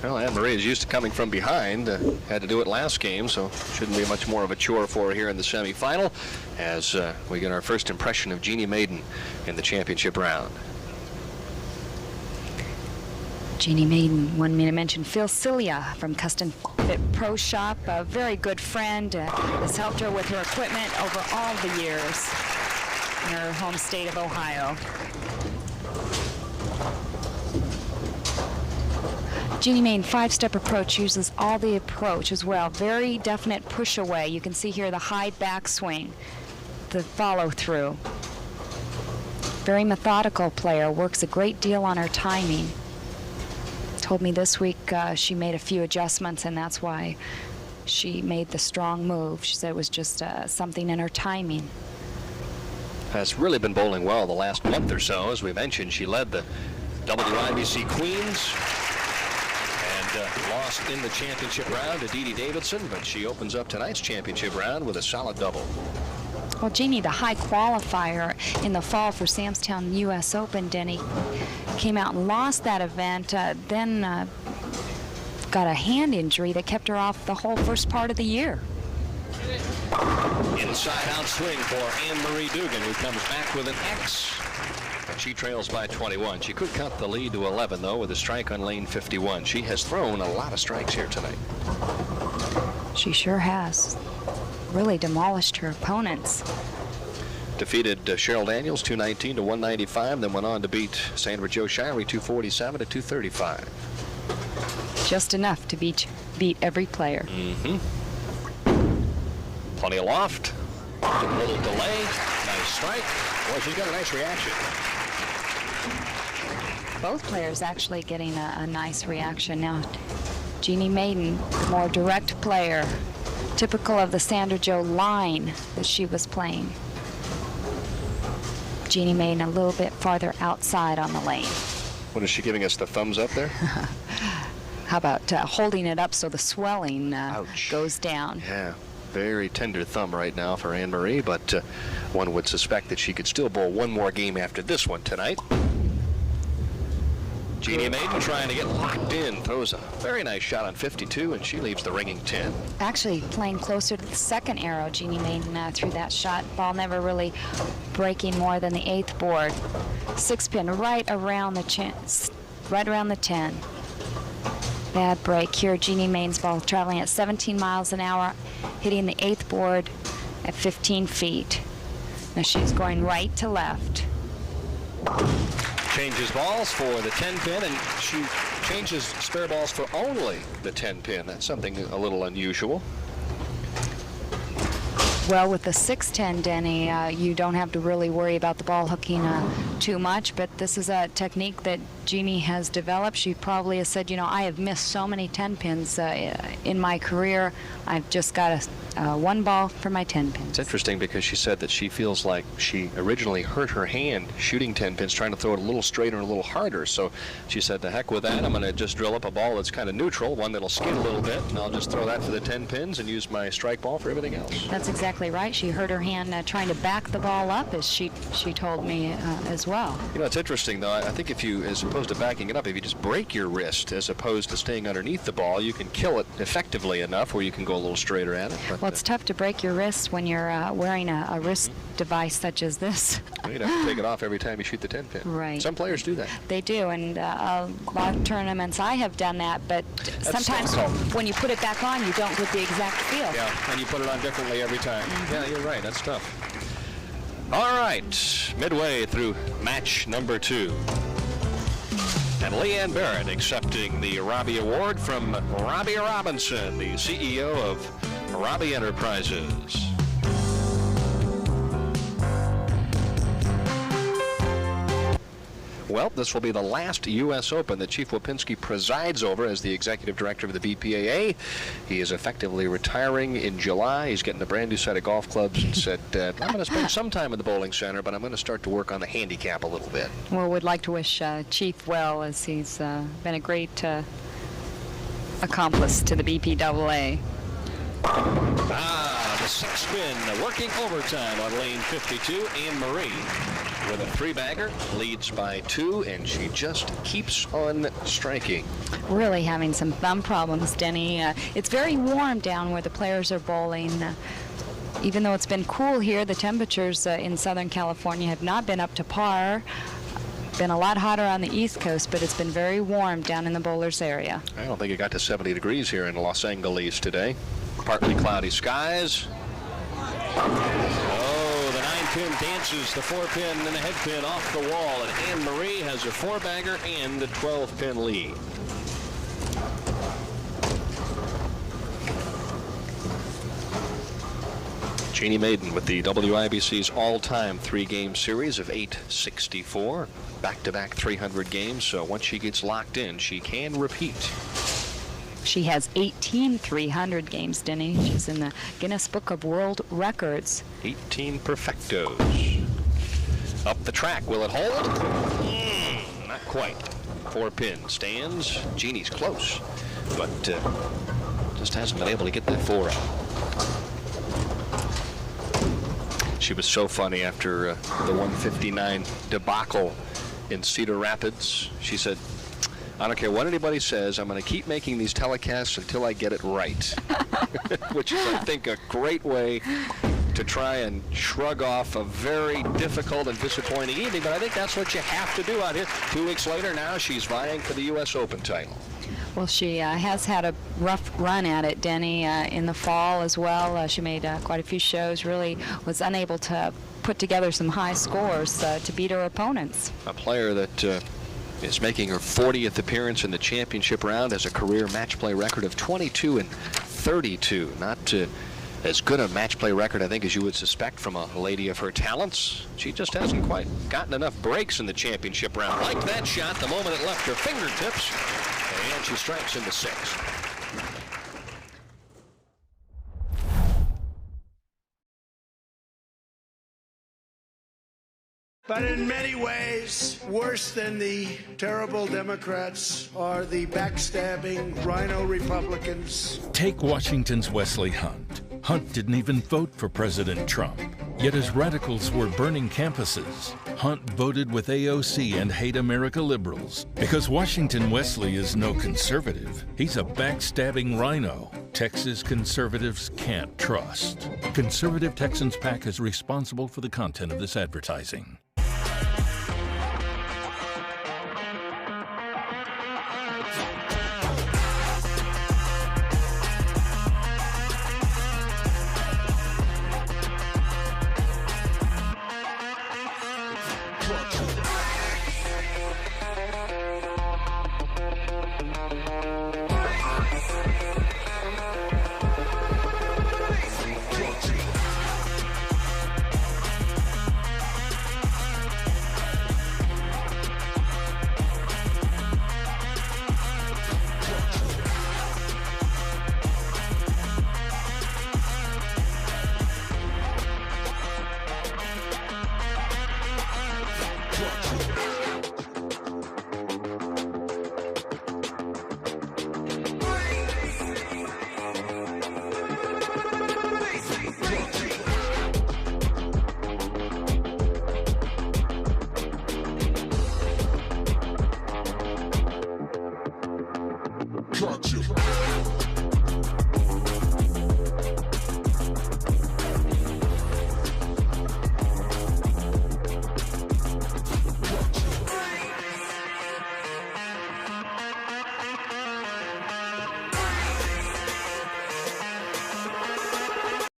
Well, Anne-Marie is used to coming from behind. Had to do it last game, so shouldn't be much more of a chore for her here in the semifinal as we get our first impression of Jeannie Maiden in the championship round. Jeannie Maiden, want me to mention Phil Cilia from Custom Fit Pro Shop, a very good friend, has helped her with her equipment over all the years in her home state of Ohio. Jeannie Maiden 5-step approach uses all the approach as well. Very definite push away. You can see here the high backswing, the follow through. Very methodical player, works a great deal on her timing. Told me this week she made a few adjustments and that's why she made the strong move. She said it was just something in her timing. Has really been bowling well the last month or so. As we mentioned, she led the WIBC Queens. Lost in the championship round to Dee Dee Davidson, but she opens up tonight's championship round with a solid double. Well, Jeannie, the high qualifier in the fall for Samstown U.S. Open, Denny came out and lost that event, then got a hand injury that kept her off the whole first part of the year. Inside out swing for Anne-Marie Dugan, who comes back with an X. And she trails by 21. She could cut the lead to 11, though, with a strike on lane 51. She has thrown a lot of strikes here tonight. She sure has. Really demolished her opponents. Defeated Cheryl Daniels 219 to 195, then went on to beat Sandra Jo Shirey 247 to 235. Just enough to beat every player. Plenty of loft. A little delay. Nice strike. Well, she's got a nice reaction. Both players actually getting a nice reaction. Now, Jeannie Maiden, the more direct player, typical of the Sandra Jo line that she was playing. Jeannie Maiden a little bit farther outside on the lane. What is she giving us, the thumbs up there? How about holding it up so the swelling goes down? Yeah, very tender thumb right now for Anne-Marie, but one would suspect that she could still bowl one more game after this one tonight. Jeannie Maiden trying to get locked in, throws a very nice shot on 52, and she leaves the ringing 10. Actually playing closer to the second arrow, Jeannie Maiden threw that shot. Ball never really breaking more than the 8th board. 6-pin right around the 10. Bad break here. Jeannie Maiden's ball traveling at 17 miles an hour, hitting the 8th board at 15 feet. Now she's going right to left. Changes balls for the 10-pin, and she changes spare balls for only the 10-pin. That's something a little unusual. Well, with the 6'10", Denny, you don't have to really worry about the ball hooking too much, but this is a technique that Jeannie has developed. She probably has said, you know, I have missed so many 10 pins in my career. I've just got one ball for my 10 pins. It's interesting because she said that she feels like she originally hurt her hand shooting 10 pins, trying to throw it a little straighter and a little harder. So she said, to heck with that. I'm going to just drill up a ball that's kind of neutral, one that'll skid a little bit, and I'll just throw that for the 10 pins and use my strike ball for everything else. That's exactly right. She hurt her hand trying to back the ball up, as she told me as well. You know, it's interesting, though. I think if you, as opposed to backing it up, if you just break your wrist as opposed to staying underneath the ball, you can kill it effectively enough where you can go a little straighter at it. But, well, it's tough to break your wrist when you're wearing a wrist device such as this. Well, you'd have to take it off every time you shoot the 10 pin. Right. Some players do that. They do, and a lot of tournaments I have done that, but sometimes when you put it back on, you don't get the exact feel. Yeah, and you put it on differently every time. Yeah, you're right. That's tough. All right, midway through match number 2. And Leanne Barrett accepting the Robbie Award from Robbie Robinson, the CEO of Robbie Enterprises. Well, this will be the last U.S. Open that Chief Wapinski presides over as the executive director of the BPAA. He is effectively retiring in July. He's getting a brand new set of golf clubs and said, I'm going to spend some time in the bowling center, but I'm going to start to work on the handicap a little bit. Well, we'd like to wish Chief well, as he's been a great accomplice to the BPAA. The 6-spin working overtime on lane 52. Anne-Marie with a 3-bagger, leads by 2, and she just keeps on striking. Really having some thumb problems, Denny. It's very warm down where the players are bowling. Even though it's been cool here, the temperatures in Southern California have not been up to par. Been a lot hotter on the East Coast, but it's been very warm down in the bowlers area. I don't think it got to 70 degrees here in Los Angeles today. Partly cloudy skies. Oh, the 9-pin dances the 4-pin and the head pin off the wall, and Anne-Marie has a 4-bagger and the 12-pin lead. Jeannie Maiden with the WIBC's all-time 3-game series of 864. Back-to-back 300 games, so once she gets locked in, she can repeat. She has 18 300 games, Denny. She's in the Guinness Book of World Records. 18 perfectos. Up the track, will it hold? Not quite. 4-pin stands. Jeannie's close, but just hasn't been able to get that 4 up. She was so funny after the 159 debacle in Cedar Rapids. She said, I don't care what anybody says, I'm going to keep making these telecasts until I get it right. Which is, I think, a great way to try and shrug off a very difficult and disappointing evening, but I think that's what you have to do out here. 2 weeks later now, she's vying for the U.S. Open title. Well, she has had a rough run at it, Denny, in the fall as well. She made quite a few shows, really was unable to put together some high scores to beat her opponents. A player that is making her 40th appearance in the championship round, has a career match play record of 22 and 32. Not as good a match play record, I think, as you would suspect from a lady of her talents. She just hasn't quite gotten enough breaks in the championship round. Like that shot the moment it left her fingertips, and she strikes into 6. But in many ways, worse than the terrible Democrats are the backstabbing rhino Republicans. Take Washington's Wesley Hunt. Hunt didn't even vote for President Trump. Yet as radicals were burning campuses, Hunt voted with AOC and Hate America liberals. Because Washington Wesley is no conservative, he's a backstabbing rhino Texas conservatives can't trust. Conservative Texans PAC is responsible for the content of this advertising.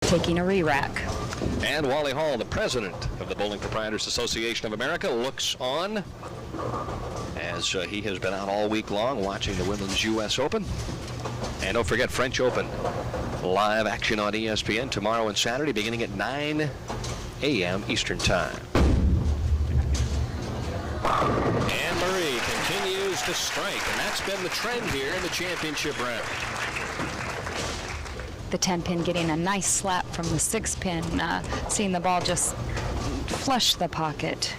Taking a re-rack. And Wally Hall, the president of the Bowling Proprietors Association of America, looks on as he has been out all week long watching the Women's U.S. Open. And don't forget, French Open live action on ESPN tomorrow and Saturday beginning at 9 a.m. Eastern Time. Anne-Marie continues to strike, and that's been the trend here in the championship round. The 10-pin getting a nice slap from the 6-pin, seeing the ball just flush the pocket.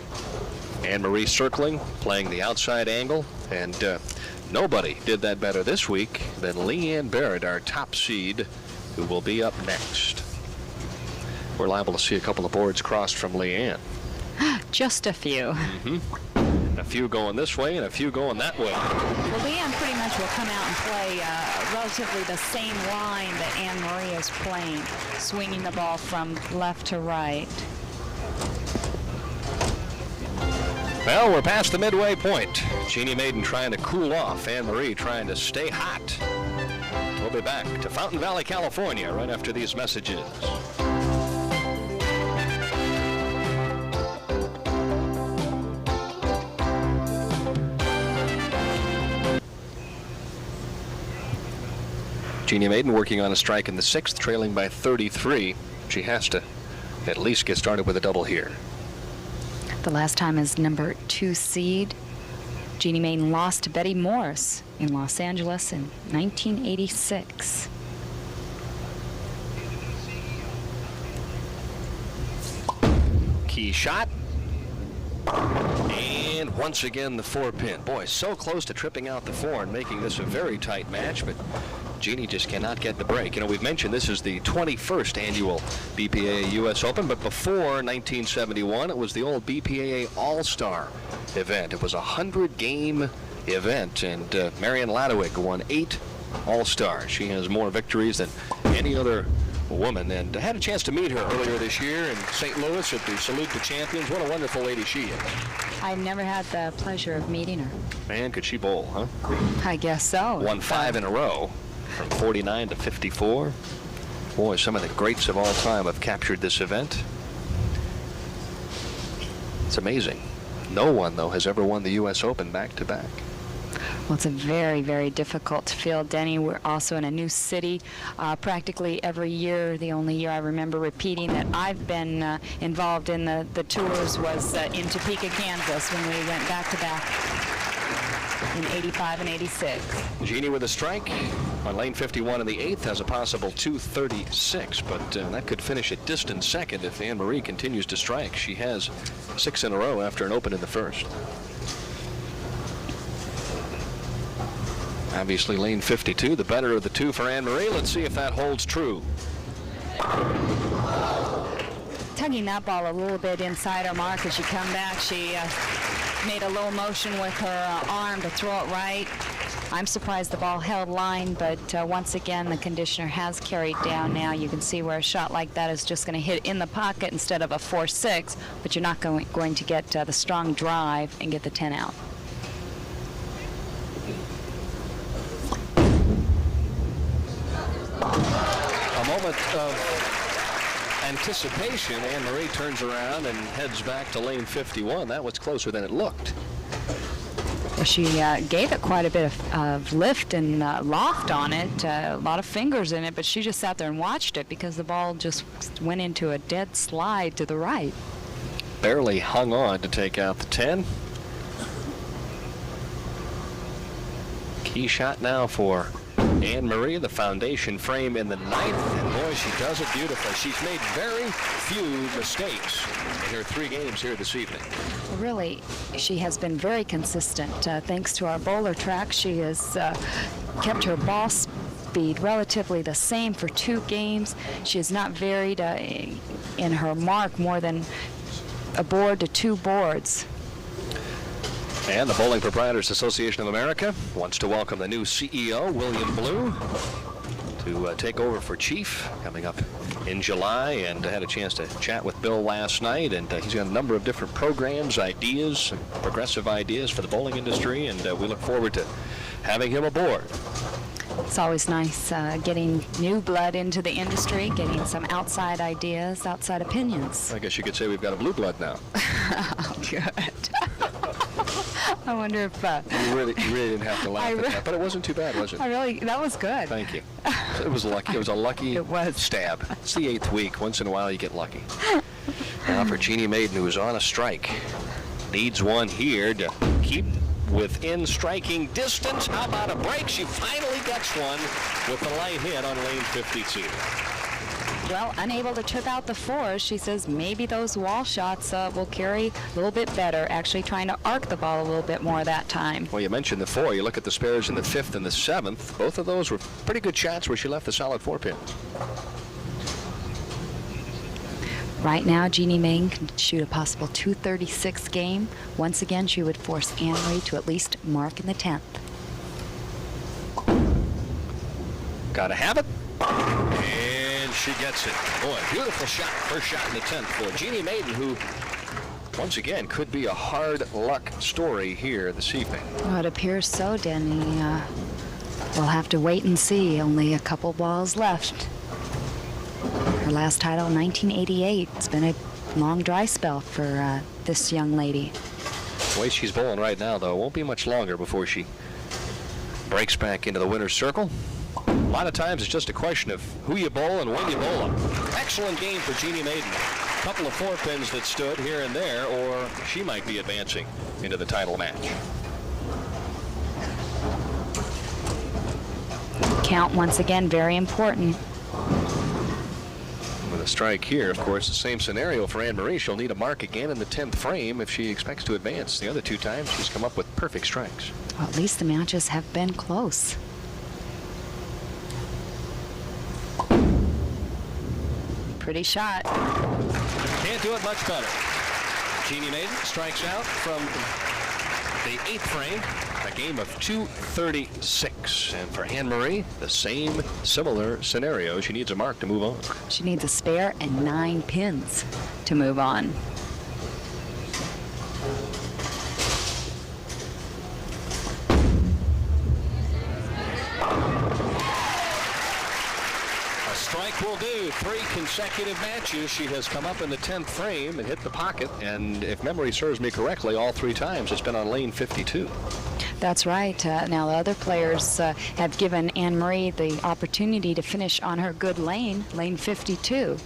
Anne-Marie circling, playing the outside angle, and nobody did that better this week than Leanne Barrett, our top seed, who will be up next. We're liable to see a couple of boards crossed from Leanne. Just a few. A few going this way and a few going that way. Well, Leanne pretty much will come out and play relatively the same line that Anne-Marie is playing, swinging the ball from left to right. Well, we're past the midway point. Jeannie Maiden trying to cool off. Anne-Marie trying to stay hot. We'll be back to Fountain Valley, California right after these messages. Jeannie Maiden working on a strike in the 6th, trailing by 33. She has to at least get started with a double here. The last time as number 2 seed, Jeannie Maiden lost to Betty Morris in Los Angeles in 1986. Key shot. And once again, the 4-pin. Boy, so close to tripping out the 4 and making this a very tight match, but Jeannie just cannot get the break. You know, we've mentioned this is the 21st annual BPAA U.S. Open, but before 1971, it was the old BPAA All-Star event. It was a 100-game event, and Marianne Ladowig won 8 All-Stars. She has more victories than any other woman, and I had a chance to meet her earlier this year in St. Louis at the Salute the Champions. What a wonderful lady she is. I've never had the pleasure of meeting her. Man, could she bowl, huh? I guess so. Won 5 in a row. From 49 to 54. Boy, some of the greats of all time have captured this event. It's amazing. No one, though, has ever won the U.S. Open back-to-back. Well, it's a very, very difficult field, Denny. We're also in a new city practically every year. The only year I remember repeating that I've been involved in the tours was in Topeka, Kansas, when we went back-to-back in 85 and 86. Jeannie with a strike on lane 51 in the 8th has a possible 236, but that could finish a distant second if Anne-Marie continues to strike. She has 6 in a row after an open in the 1st. Obviously, lane 52, the better of the 2 for Anne-Marie. Let's see if that holds true. Tugging that ball a little bit inside her mark as she come back. She made a little motion with her arm to throw it right. I'm surprised the ball held line, but once again, the conditioner has carried down now. You can see where a shot like that is just going to hit in the pocket instead of a 4-6, but you're not going to get the strong drive and get the 10 out. A moment of anticipation. Anne-Marie turns around and heads back to lane 51. That was closer than it looked. Well, she gave it quite a bit of lift and loft on it, a lot of fingers in it, but she just sat there and watched it because the ball just went into a dead slide to the right. Barely hung on to take out the 10. Key shot now for Anne-Marie, the foundation frame in the 9th, and boy, she does it beautifully. She's made very few mistakes in her 3 games here this evening. Really, she has been very consistent. Thanks to our bowler track, she has kept her ball speed relatively the same for 2 games. She has not varied in her mark more than a board to 2 boards. And the Bowling Proprietors Association of America wants to welcome the new CEO, William Blue, to take over for Chief coming up in July. And I had a chance to chat with Bill last night, and he's got a number of different programs, ideas, progressive ideas for the bowling industry, and we look forward to having him aboard. It's always nice getting new blood into the industry, getting some outside ideas, outside opinions. I guess you could say we've got a blue blood now. Oh, good. I wonder if... You really didn't have to laugh at that, but it wasn't too bad, was it? That was good. Thank you. It was lucky. It was a lucky stab. It's the 8th week. Once in a while you get lucky. Now for Jeannie Maiden, who is on a strike. Needs one here to keep within striking distance. How about a break? She finally gets one with the light hit on lane 52. Well, unable to trip out the 4s, she says maybe those wall shots will carry a little bit better, actually trying to arc the ball a little bit more that time. Well, you mentioned the 4. You look at the spares in the 5th and the 7th. Both of those were pretty good shots where she left the solid 4 pin. Right now, Jeannie Maiden can shoot a possible 236 game. Once again, she would force Anne-Marie to at least mark in the 10th. Gotta have it. And she gets it. Boy, beautiful shot. First shot in the 10th for Jeannie Maiden, who, once again, could be a hard luck story here this evening. Well, it appears so, Denny. We'll have to wait and see. Only a couple balls left. Her last title in 1988. It's been a long dry spell for this young lady. The way she's bowling right now, though, won't be much longer before she breaks back into the winner's circle. A lot of times it's just a question of who you bowl and when you bowl them. Excellent game for Jeannie Maiden. A couple of 4 pins that stood here and there, or she might be advancing into the title match. Count once again, very important. With a strike here, of course, the same scenario for Anne-Marie. She'll need a mark again in the 10th frame if she expects to advance. The other 2 times she's come up with perfect strikes. Well, at least the matches have been close. Pretty shot. Can't do it much better. Jeannie Maiden strikes out from the 8th frame, a game of 236. And for Anne-Marie, the same similar scenario. She needs a mark to move on. She needs a spare and 9 pins to move on. Strike will do. 3 consecutive matches. She has come up in the 10th frame and hit the pocket. And if memory serves me correctly, all 3 times it's been on lane 52. That's right. Now the other players have given Anne-Marie the opportunity to finish on her good lane, lane 52.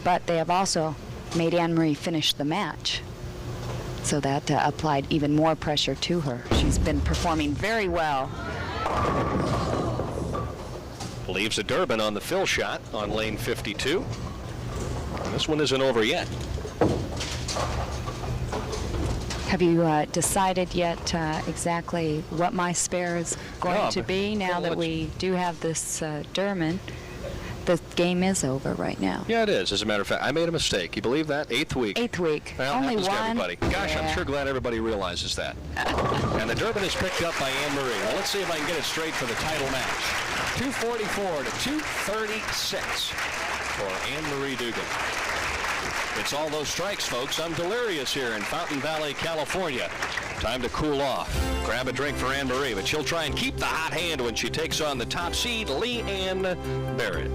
But they have also made Anne-Marie finish the match. So that applied even more pressure to her. She's been performing very well. Leaves a Durbin on the fill shot on lane 52. And this one isn't over yet. Have you decided yet exactly what my spare is going to be now that we do have this Durbin? The game is over right now. Yeah, it is. As a matter of fact, I made a mistake. You believe that? 8th week. 8th week. Well, only happens to one. everybody. Gosh, I'm sure glad everybody realizes that. And the Durbin is picked up by Anne-Marie. Well, let's see if I can get it straight for the title match. 244 to 236 for Anne-Marie Dugan. It's all those strikes, folks. I'm delirious here in Fountain Valley, California. Time to cool off. Grab a drink for Anne-Marie, but she'll try and keep the hot hand when she takes on the top seed, Leanne Barrett.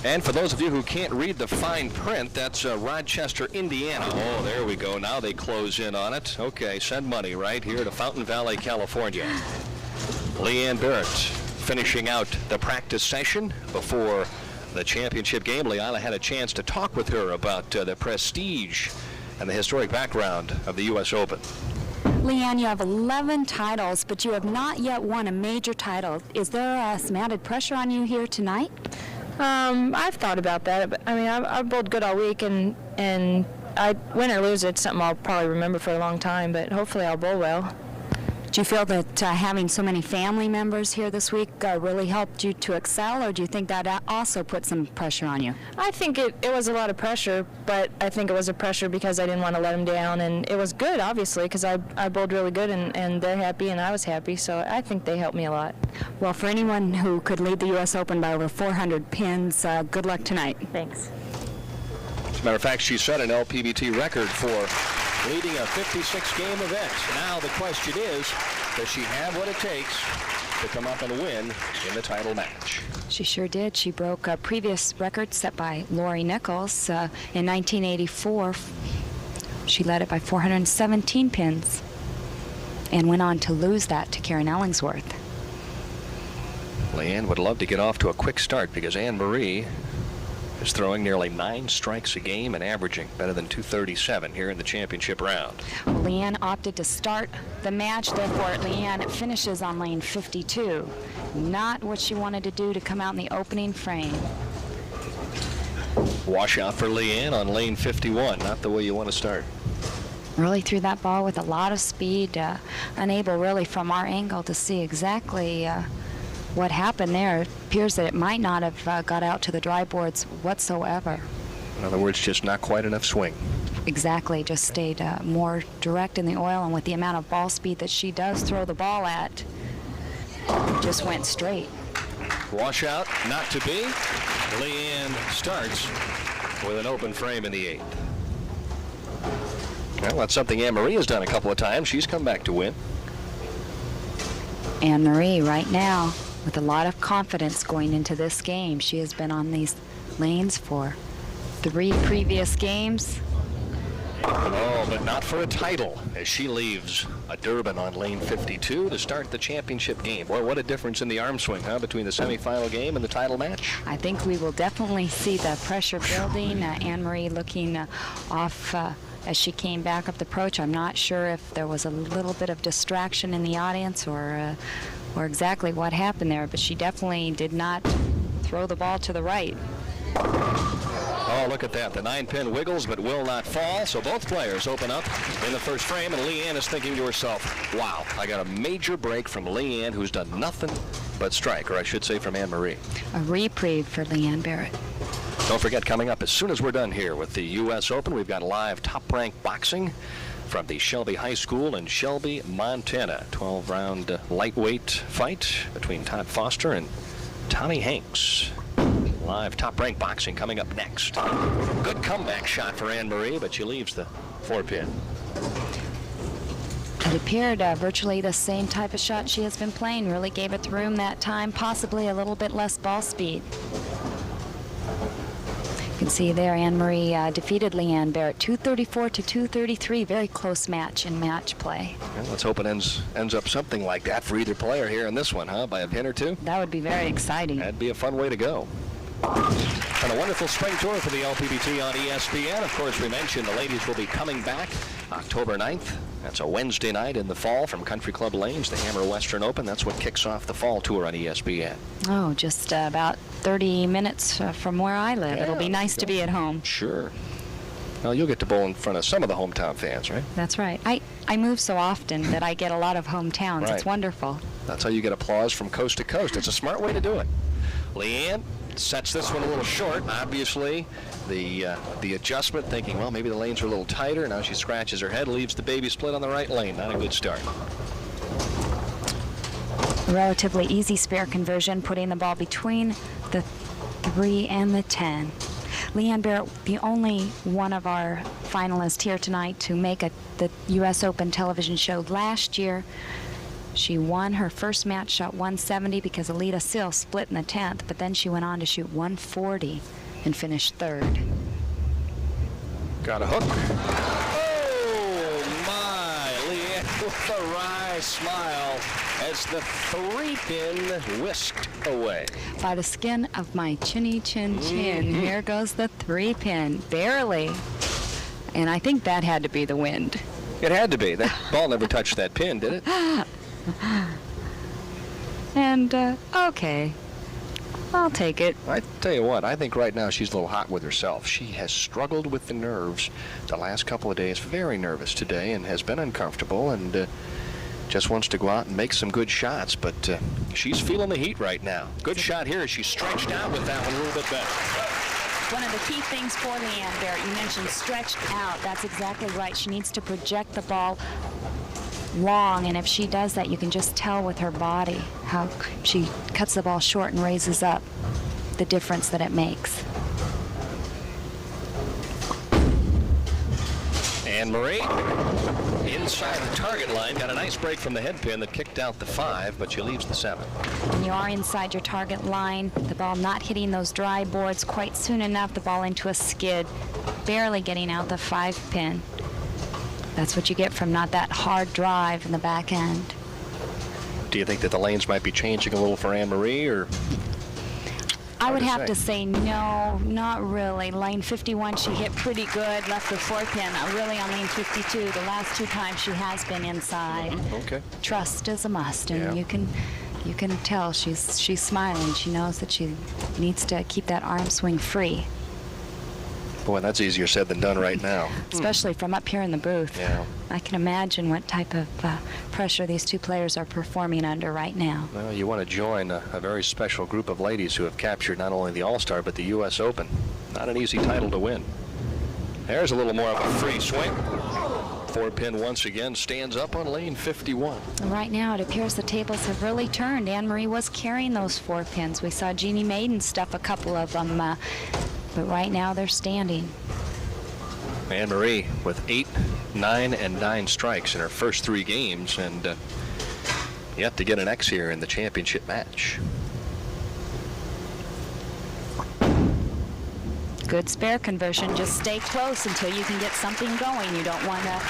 And for those of you who can't read the fine print, that's Rochester, Indiana. Oh, there we go. Now they close in on it. Okay, send money right here to Fountain Valley, California. Leanne Barrett finishing out the practice session before the championship game. Leanne had a chance to talk with her about the prestige and the historic background of the U.S. Open. Leanne, you have 11 titles, but you have not yet won a major title. Is there some added pressure on you here tonight? I've thought about that. But, I mean, I've bowled good all week, and I win or lose, it's something I'll probably remember for a long time, but hopefully I'll bowl well. Do you feel that having so many family members here this week really helped you to excel, or do you think that also put some pressure on you? I think it was a lot of pressure, but I think it was a pressure because I didn't want to let them down, and it was good, obviously, because I bowled really good, and they're happy, and I was happy, so I think they helped me a lot. Well, for anyone who could lead the U.S. Open by over 400 pins, good luck tonight. Thanks. As a matter of fact, she set an LPBT record for leading a 56-game event. Now the question is, does she have what it takes to come up and win in the title match? She sure did. She broke a previous record set by Lori Nichols in 1984. She led it by 417 pins and went on to lose that to Karen Ellingsworth. Leanne would love to get off to a quick start because Anne Marie is throwing nearly 9 strikes a game and averaging better than 237 here in the championship round. Well, Leanne opted to start the match, therefore Leanne finishes on lane 52. Not what she wanted to do to come out in the opening frame. Washout for Leanne on lane 51, not the way you want to start. Really threw that ball with a lot of speed, unable really from our angle to see exactly what happened there. It appears that it might not have got out to the dry boards whatsoever. In other words, just not quite enough swing. Exactly, just stayed more direct in the oil, and with the amount of ball speed that she does throw the ball at, just went straight. Washout, not to be. Leanne starts with an open frame in the 8th. Well, that's something Anne Marie has done a couple of times. She's come back to win. Anne Marie right now with a lot of confidence going into this game. She has been on these lanes for 3 previous games. Oh, but not for a title, as she leaves a Durban on lane 52 to start the championship game. Boy, what a difference in the arm swing, huh, between the semifinal game and the title match. I think we will definitely see the pressure building. Anne Marie looking off as she came back up the approach. I'm not sure if there was a little bit of distraction in the audience or exactly what happened there, but she definitely did not throw the ball to the right. Oh, look at that. The 9-pin wiggles but will not fall, so both players open up in the first frame, and Leanne is thinking to herself, wow, I got a major break from Leanne, who's done nothing but strike, or I should say from Anne Marie. A reprieve for Leanne Barrett. Don't forget, coming up as soon as we're done here with the U.S. Open, we've got live top-ranked boxing from the Shelby High School in Shelby, Montana. 12-round lightweight fight between Todd Foster and Tommy Hanks. Live top-ranked boxing coming up next. Good comeback shot for Anne Marie, but she leaves the 4-pin. It appeared virtually the same type of shot she has been playing. Really gave it the room that time, possibly a little bit less ball speed. You can see there Anne Marie defeated Leanne Barrett 234 to 233. Very close match in match play. Well, let's hope it ends up something like that for either player here in this one, huh? By a pin or two? That would be very exciting. That'd be a fun way to go. And a wonderful spring tour for the LPBT on ESPN. Of course, we mentioned the ladies will be coming back October 9th. That's a Wednesday night in the fall from Country Club Lanes, the Hammer Western Open. That's what kicks off the fall tour on ESPN. Oh, just about 30 minutes from where I live. Yeah, it'll be nice to be at home. Sure. Well, you'll get to bowl in front of some of the hometown fans, right? That's right. I move so often that I get a lot of hometowns. Right. It's wonderful. That's how you get applause from coast to coast. It's a smart way to do it. Leanne sets this one a little short. Obviously, the adjustment, thinking, well, maybe the lanes are a little tighter. Now she scratches her head, leaves the baby split on the right lane. Not a good start. A relatively easy spare conversion, putting the ball between the 3 and the 10. Leanne Barrett, the only one of our finalists here tonight to make the U.S. Open television show last year. She won her first match, shot 170 because Alita Sill split in the 10th, but then she went on to shoot 140 and finished 3rd. Got a hook. Oh, my. Leanne with a wry smile as the 3-pin whisked away. By the skin of my chinny chin chin, here goes the 3-pin, barely. And I think that had to be the wind. It had to be. That ball never touched that pin, did it? And, okay. I'll take it. I tell you what, I think right now she's a little hot with herself. She has struggled with the nerves the last couple of days, very nervous today, and has been uncomfortable, and just wants to go out and make some good shots, but she's feeling the heat right now. Good shot here as she stretched out with that one a little bit better. One of the key things for Leanne Barrett, you mentioned stretched out. That's exactly right. She needs to project the ball long, and if she does that, you can just tell with her body how she cuts the ball short and raises up, the difference that it makes. Anne-Marie inside the target line, got a nice break from the head pin that kicked out the 5, but she leaves the 7. When you are inside your target line, the ball not hitting those dry boards quite soon enough, the ball into a skid, barely getting out the 5-pin. That's what you get from not that hard drive in the back end. Do you think that the lanes might be changing a little for Anne-Marie, or? I would have to say no, not really. Lane 51, she hit pretty good, left the 4-pin. Really on lane 52, the last 2 times she has been inside. Okay. Trust is a must, and you can tell she's smiling. She knows that she needs to keep that arm swing free. Boy, that's easier said than done right now. Especially from up here in the booth. Yeah. I can imagine what type of pressure these 2 players are performing under right now. Well, you want to join a very special group of ladies who have captured not only the All-Star, but the U.S. Open. Not an easy title to win. There's a little more of a free swing. 4-pin once again stands up on lane 51. And right now it appears the tables have really turned. Anne-Marie was carrying those 4 pins. We saw Jeannie Maiden stuff a couple of them, but right now they're standing. Anne-Marie with 8, 9, and 9 strikes in her first 3 games, and yet to get an X here in the championship match. Good spare conversion. Just stay close until you can get something going. You don't want to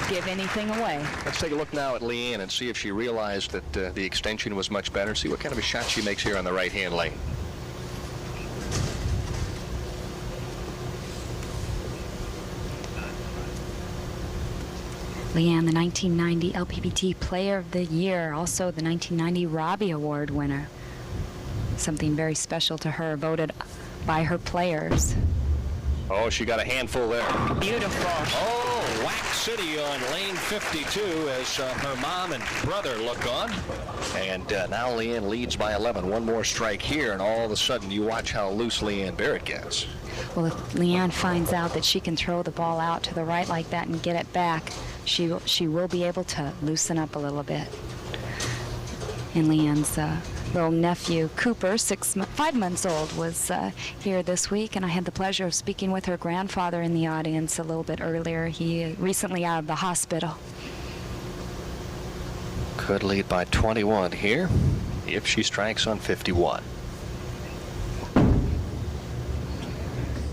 give anything away. Let's take a look now at Leanne and see if she realized that the extension was much better. See what kind of a shot she makes here on the right-hand lane. Leanne, the 1990 LPBT Player of the Year, also the 1990 Robbie Award winner. Something very special to her, voted by her players. Oh, she got a handful there. Beautiful. Oh, Wax City on lane 52 as her mom and brother look on. And now Leanne leads by 11. One more strike here, and all of a sudden you watch how loose Leanne Barrett gets. Well, if Leanne finds out that she can throw the ball out to the right like that and get it back, she will be able to loosen up a little bit. And Leanne's little nephew, Cooper, 5 months old, was here this week, and I had the pleasure of speaking with her grandfather in the audience a little bit earlier. He recently out of the hospital. Could lead by 21 here if she strikes on 51.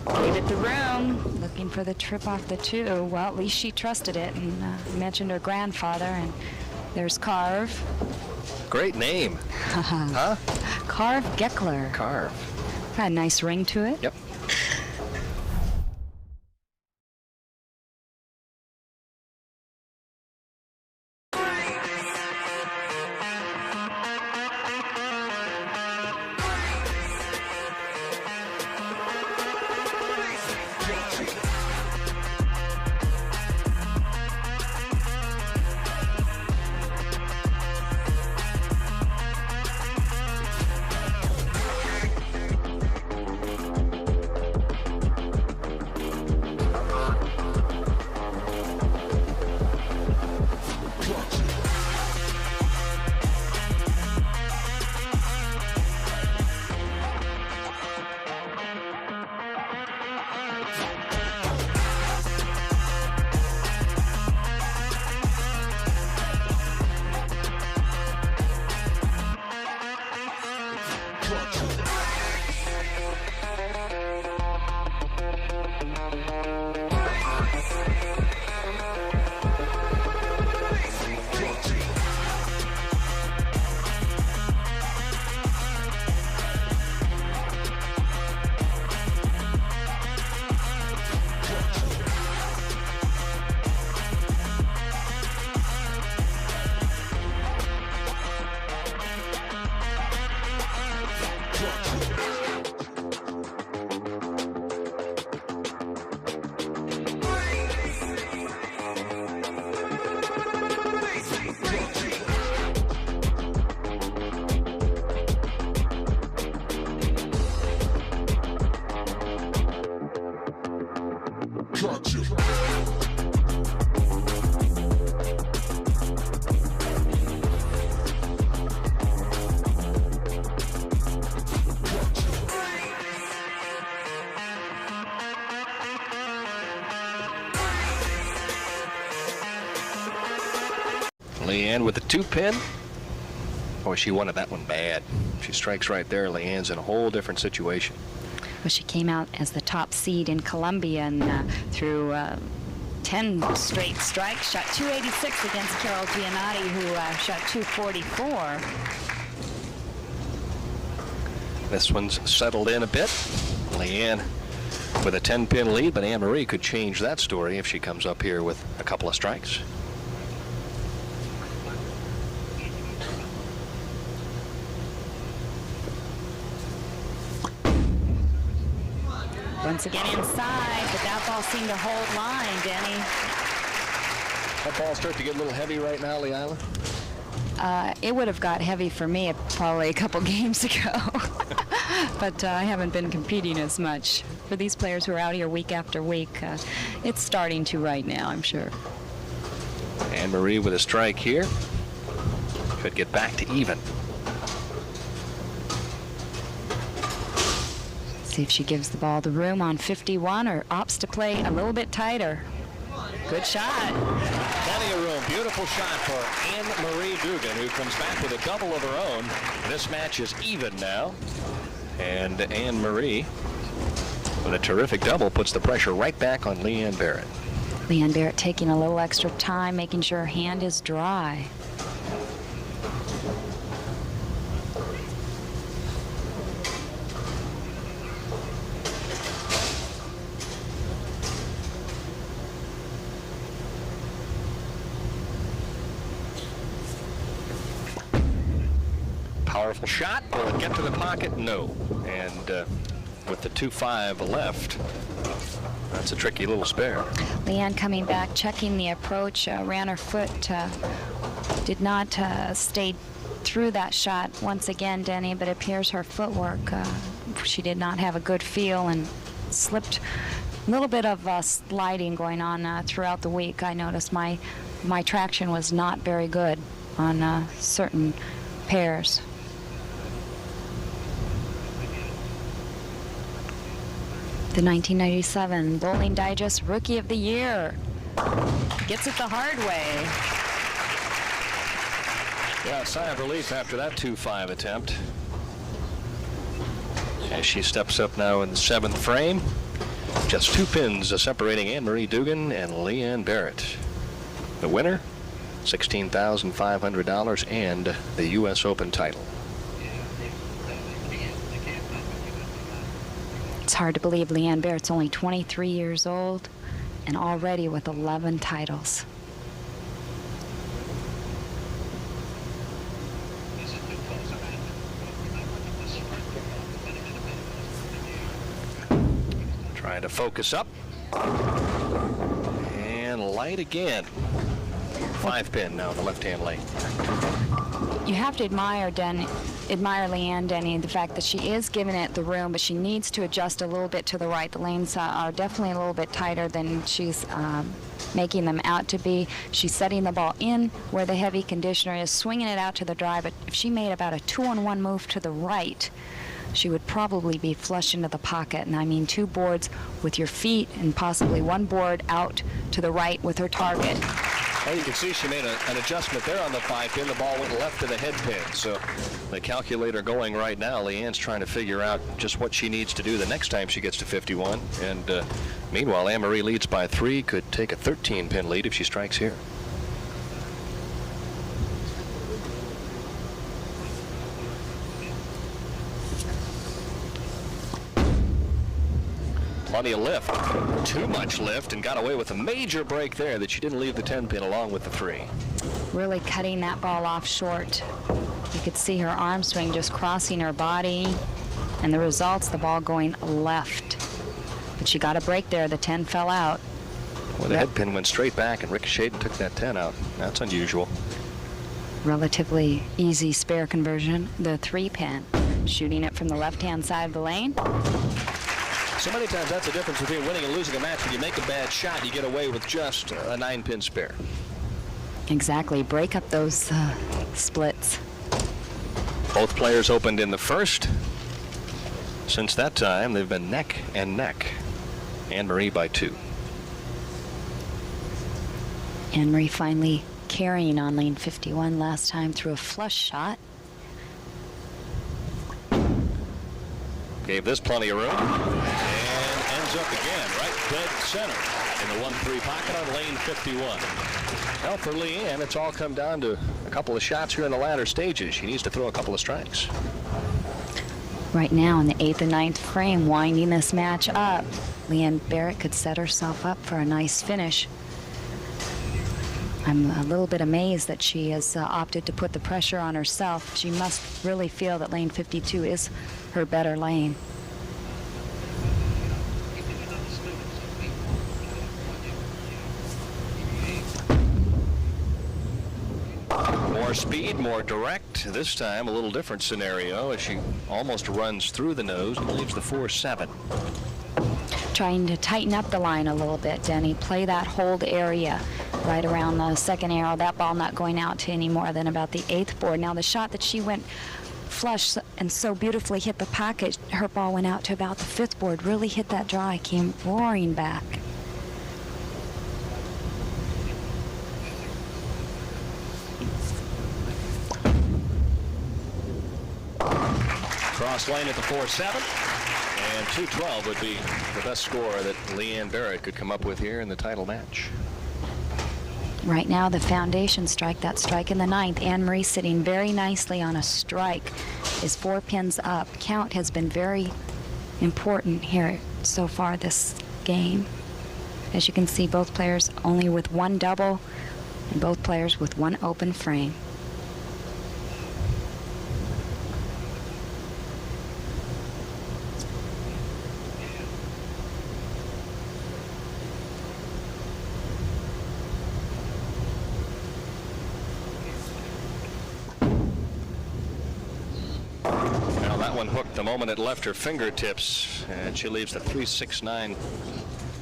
Gave it the room, looking for the trip off the 2. Well, at least she trusted it, and mentioned her grandfather, and there's Carve. Great name. Huh? Carve Geckler. Carve. Got a nice ring to it. Yep. Leanne with the 2-pin. Oh, she wanted that one bad. She strikes right there. Leanne's in a whole different situation. Well, she came out as the top seed in Columbia and through 10 straight strikes, shot 286 against Carol Giannotti, who shot 244. This one's settled in a bit. Leanne with a 10-pin lead, but Anne-Marie could change that story if she comes up here with a couple of strikes. Once again inside, but that ball seemed to hold line, Denny. That ball start to get a little heavy right now, Leila? It would have got heavy for me probably a couple games ago. But I haven't been competing as much. For these players who are out here week after week, it's starting to right now, I'm sure. Anne-Marie with a strike here. Could get back to even. See if she gives the ball the room on 51 or opts to play a little bit tighter. Good shot. Plenty of room. Beautiful shot for Anne-Marie Dugan, who comes back with a double of her own. This match is even now. And Anne-Marie, with a terrific double, puts the pressure right back on Leanne Barrett. Leanne Barrett taking a little extra time, making sure her hand is dry. Powerful shot. Will it get to the pocket? No. And with the 2-5 left, that's a tricky little spare. Leanne coming back, checking the approach, ran her foot, did not stay through that shot once again, Denny, but it appears her footwork, she did not have a good feel and slipped. A little bit of sliding going on throughout the week. I noticed my traction was not very good on certain pairs. The 1997 Bowling Digest Rookie of the Year gets it the hard way. Yeah, sigh of relief after that 2-5 attempt. As she steps up now in the 7th frame. Just 2 pins separating Anne-Marie Dugan and Leanne Barrett. The winner, $16,500 and the U.S. Open title. It's hard to believe Leanne Barrett's only 23 years old and already with 11 titles. Trying to focus up. And light again. 5-pin now in the left-hand lane. You have to admire Leanne Denny, the fact that she is giving it the room, but she needs to adjust a little bit to the right. The lanes are definitely a little bit tighter than she's making them out to be. She's setting the ball in where the heavy conditioner is, swinging it out to the drive, but if she made about a 2-on-1 move to the right, she would probably be flush into the pocket. And I mean 2 boards with your feet and possibly 1 board out to the right with her target. Well, you can see she made an adjustment there on the 5-pin. The ball went left to the head pin. So the calculator going right now. Leanne's trying to figure out just what she needs to do the next time she gets to 51. And meanwhile, Anne-Marie leads by 3. Could take a 13-pin lead if she strikes here. Plenty of lift. Too much lift, and got away with a major break there that she didn't leave the 10-pin along with the 3. Really cutting that ball off short. You could see her arm swing just crossing her body, and the results, the ball going left. But she got a break there. The 10 fell out. Well, the head pin went straight back and ricocheted and took that 10 out. That's unusual. Relatively easy spare conversion. The 3-pin, shooting it from the left-hand side of the lane. So many times that's the difference between winning and losing a match. When you make a bad shot, you get away with just a 9-pin spare. Exactly. Break up those splits. Both players opened in the first. Since that time, they've been neck and neck. Anne-Marie by 2. Anne-Marie finally carrying on lane 51 last time through a flush shot. Gave this plenty of room and ends up again right dead center in the 1-3 pocket on lane 51. Well, for Leanne, it's all come down to a couple of shots here in the latter stages. She needs to throw a couple of strikes. Right now in the 8th and 9th frame, winding this match up, Leanne Barrett could set herself up for a nice finish. I'm a little bit amazed that she has opted to put the pressure on herself. She must really feel that lane 52 is her better lane. More speed, more direct. This time a little different scenario as she almost runs through the nose and leaves the 4-7. Trying to tighten up the line a little bit, Denny. Play that hold area right around the second arrow. That ball not going out to any more than about the 8th board. Now the shot that she went flush and so beautifully hit the pocket, her ball went out to about the 5th board, really hit that dry, came roaring back. Cross lane at the 4-7, and 212 would be the best score that Leanne Barrett could come up with here in the title match. Right now, the foundation strike, that strike in the 9th, Anne-Marie sitting very nicely on a strike, is 4 pins up. Count has been very important here so far this game. As you can see, both players only with 1 double, and both players with 1 open frame. Hooked the moment it left her fingertips, and she leaves the 3-6-9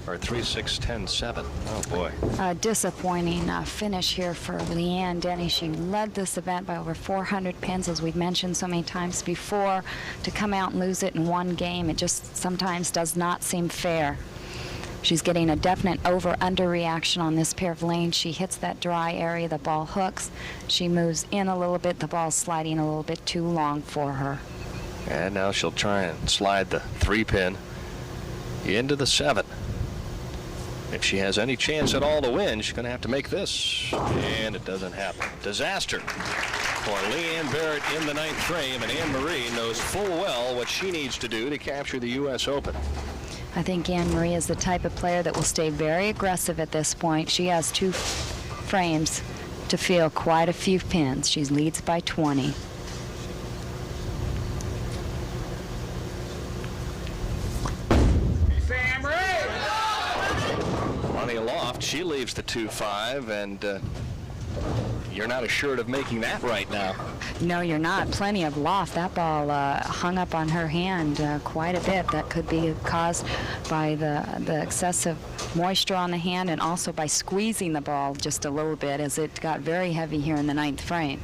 or 3-6-10-7. Oh boy. A disappointing finish here for Leanne. Denny, she led this event by over 400 pins, as we've mentioned so many times before. To come out and lose it in 1 game, it just sometimes does not seem fair. She's getting a definite over-under reaction on this pair of lanes. She hits that dry area, the ball hooks. She moves in a little bit, the ball's sliding a little bit too long for her. And now she'll try and slide the 3-pin into the 7. If she has any chance at all to win, she's going to have to make this. And it doesn't happen. Disaster for Leanne Barrett in the 9th frame, and Anne-Marie knows full well what she needs to do to capture the U.S. Open. I think Anne-Marie is the type of player that will stay very aggressive at this point. She has 2 frames to feel quite a few pins. She leads by 20. Aloft, she leaves the 2-5, and you're not assured of making that right now. No, you're not. Plenty of loft. That ball hung up on her hand quite a bit. That could be caused by the excessive moisture on the hand, and also by squeezing the ball just a little bit, as it got very heavy here in the 9th frame.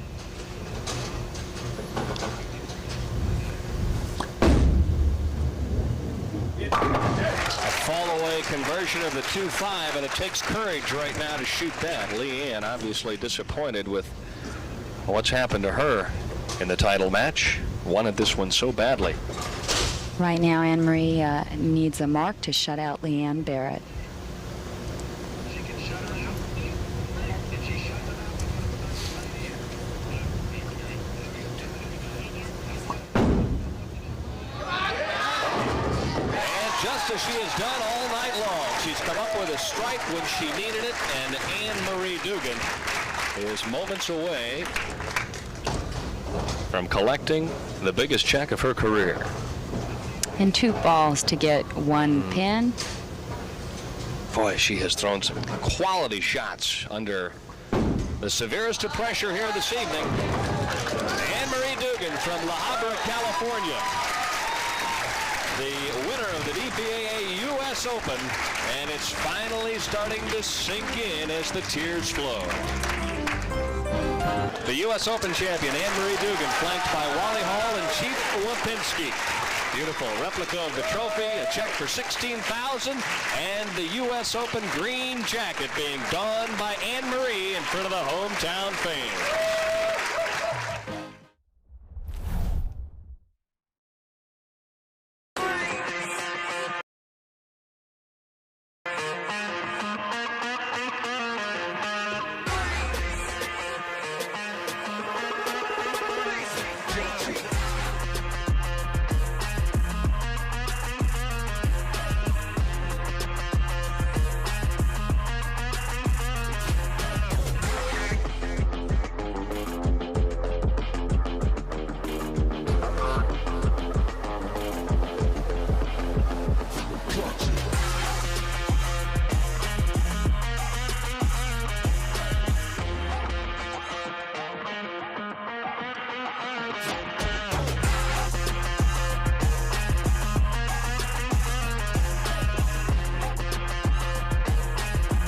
Fall-away conversion of the 2-5, and it takes courage right now to shoot that. Leanne obviously disappointed with what's happened to her in the title match. Wanted this one so badly. Right now, Anne-Marie needs a mark to shut out Leanne Barrett. Just as she has done all night long, she's come up with a strike when she needed it, and Anne-Marie Dugan is moments away from collecting the biggest check of her career. And 2 balls to get 1 pin. Boy, she has thrown some quality shots under the severest of pressure here this evening. Anne-Marie Dugan from La Habra, California, the winner of the DPAA U.S. Open, and it's finally starting to sink in as the tears flow. The U.S. Open champion, Anne-Marie Dugan, flanked by Wally Hall and Chief Lipinski. Beautiful replica of the trophy, a check for $16,000, and the U.S. Open green jacket being donned by Anne Marie in front of the hometown fans.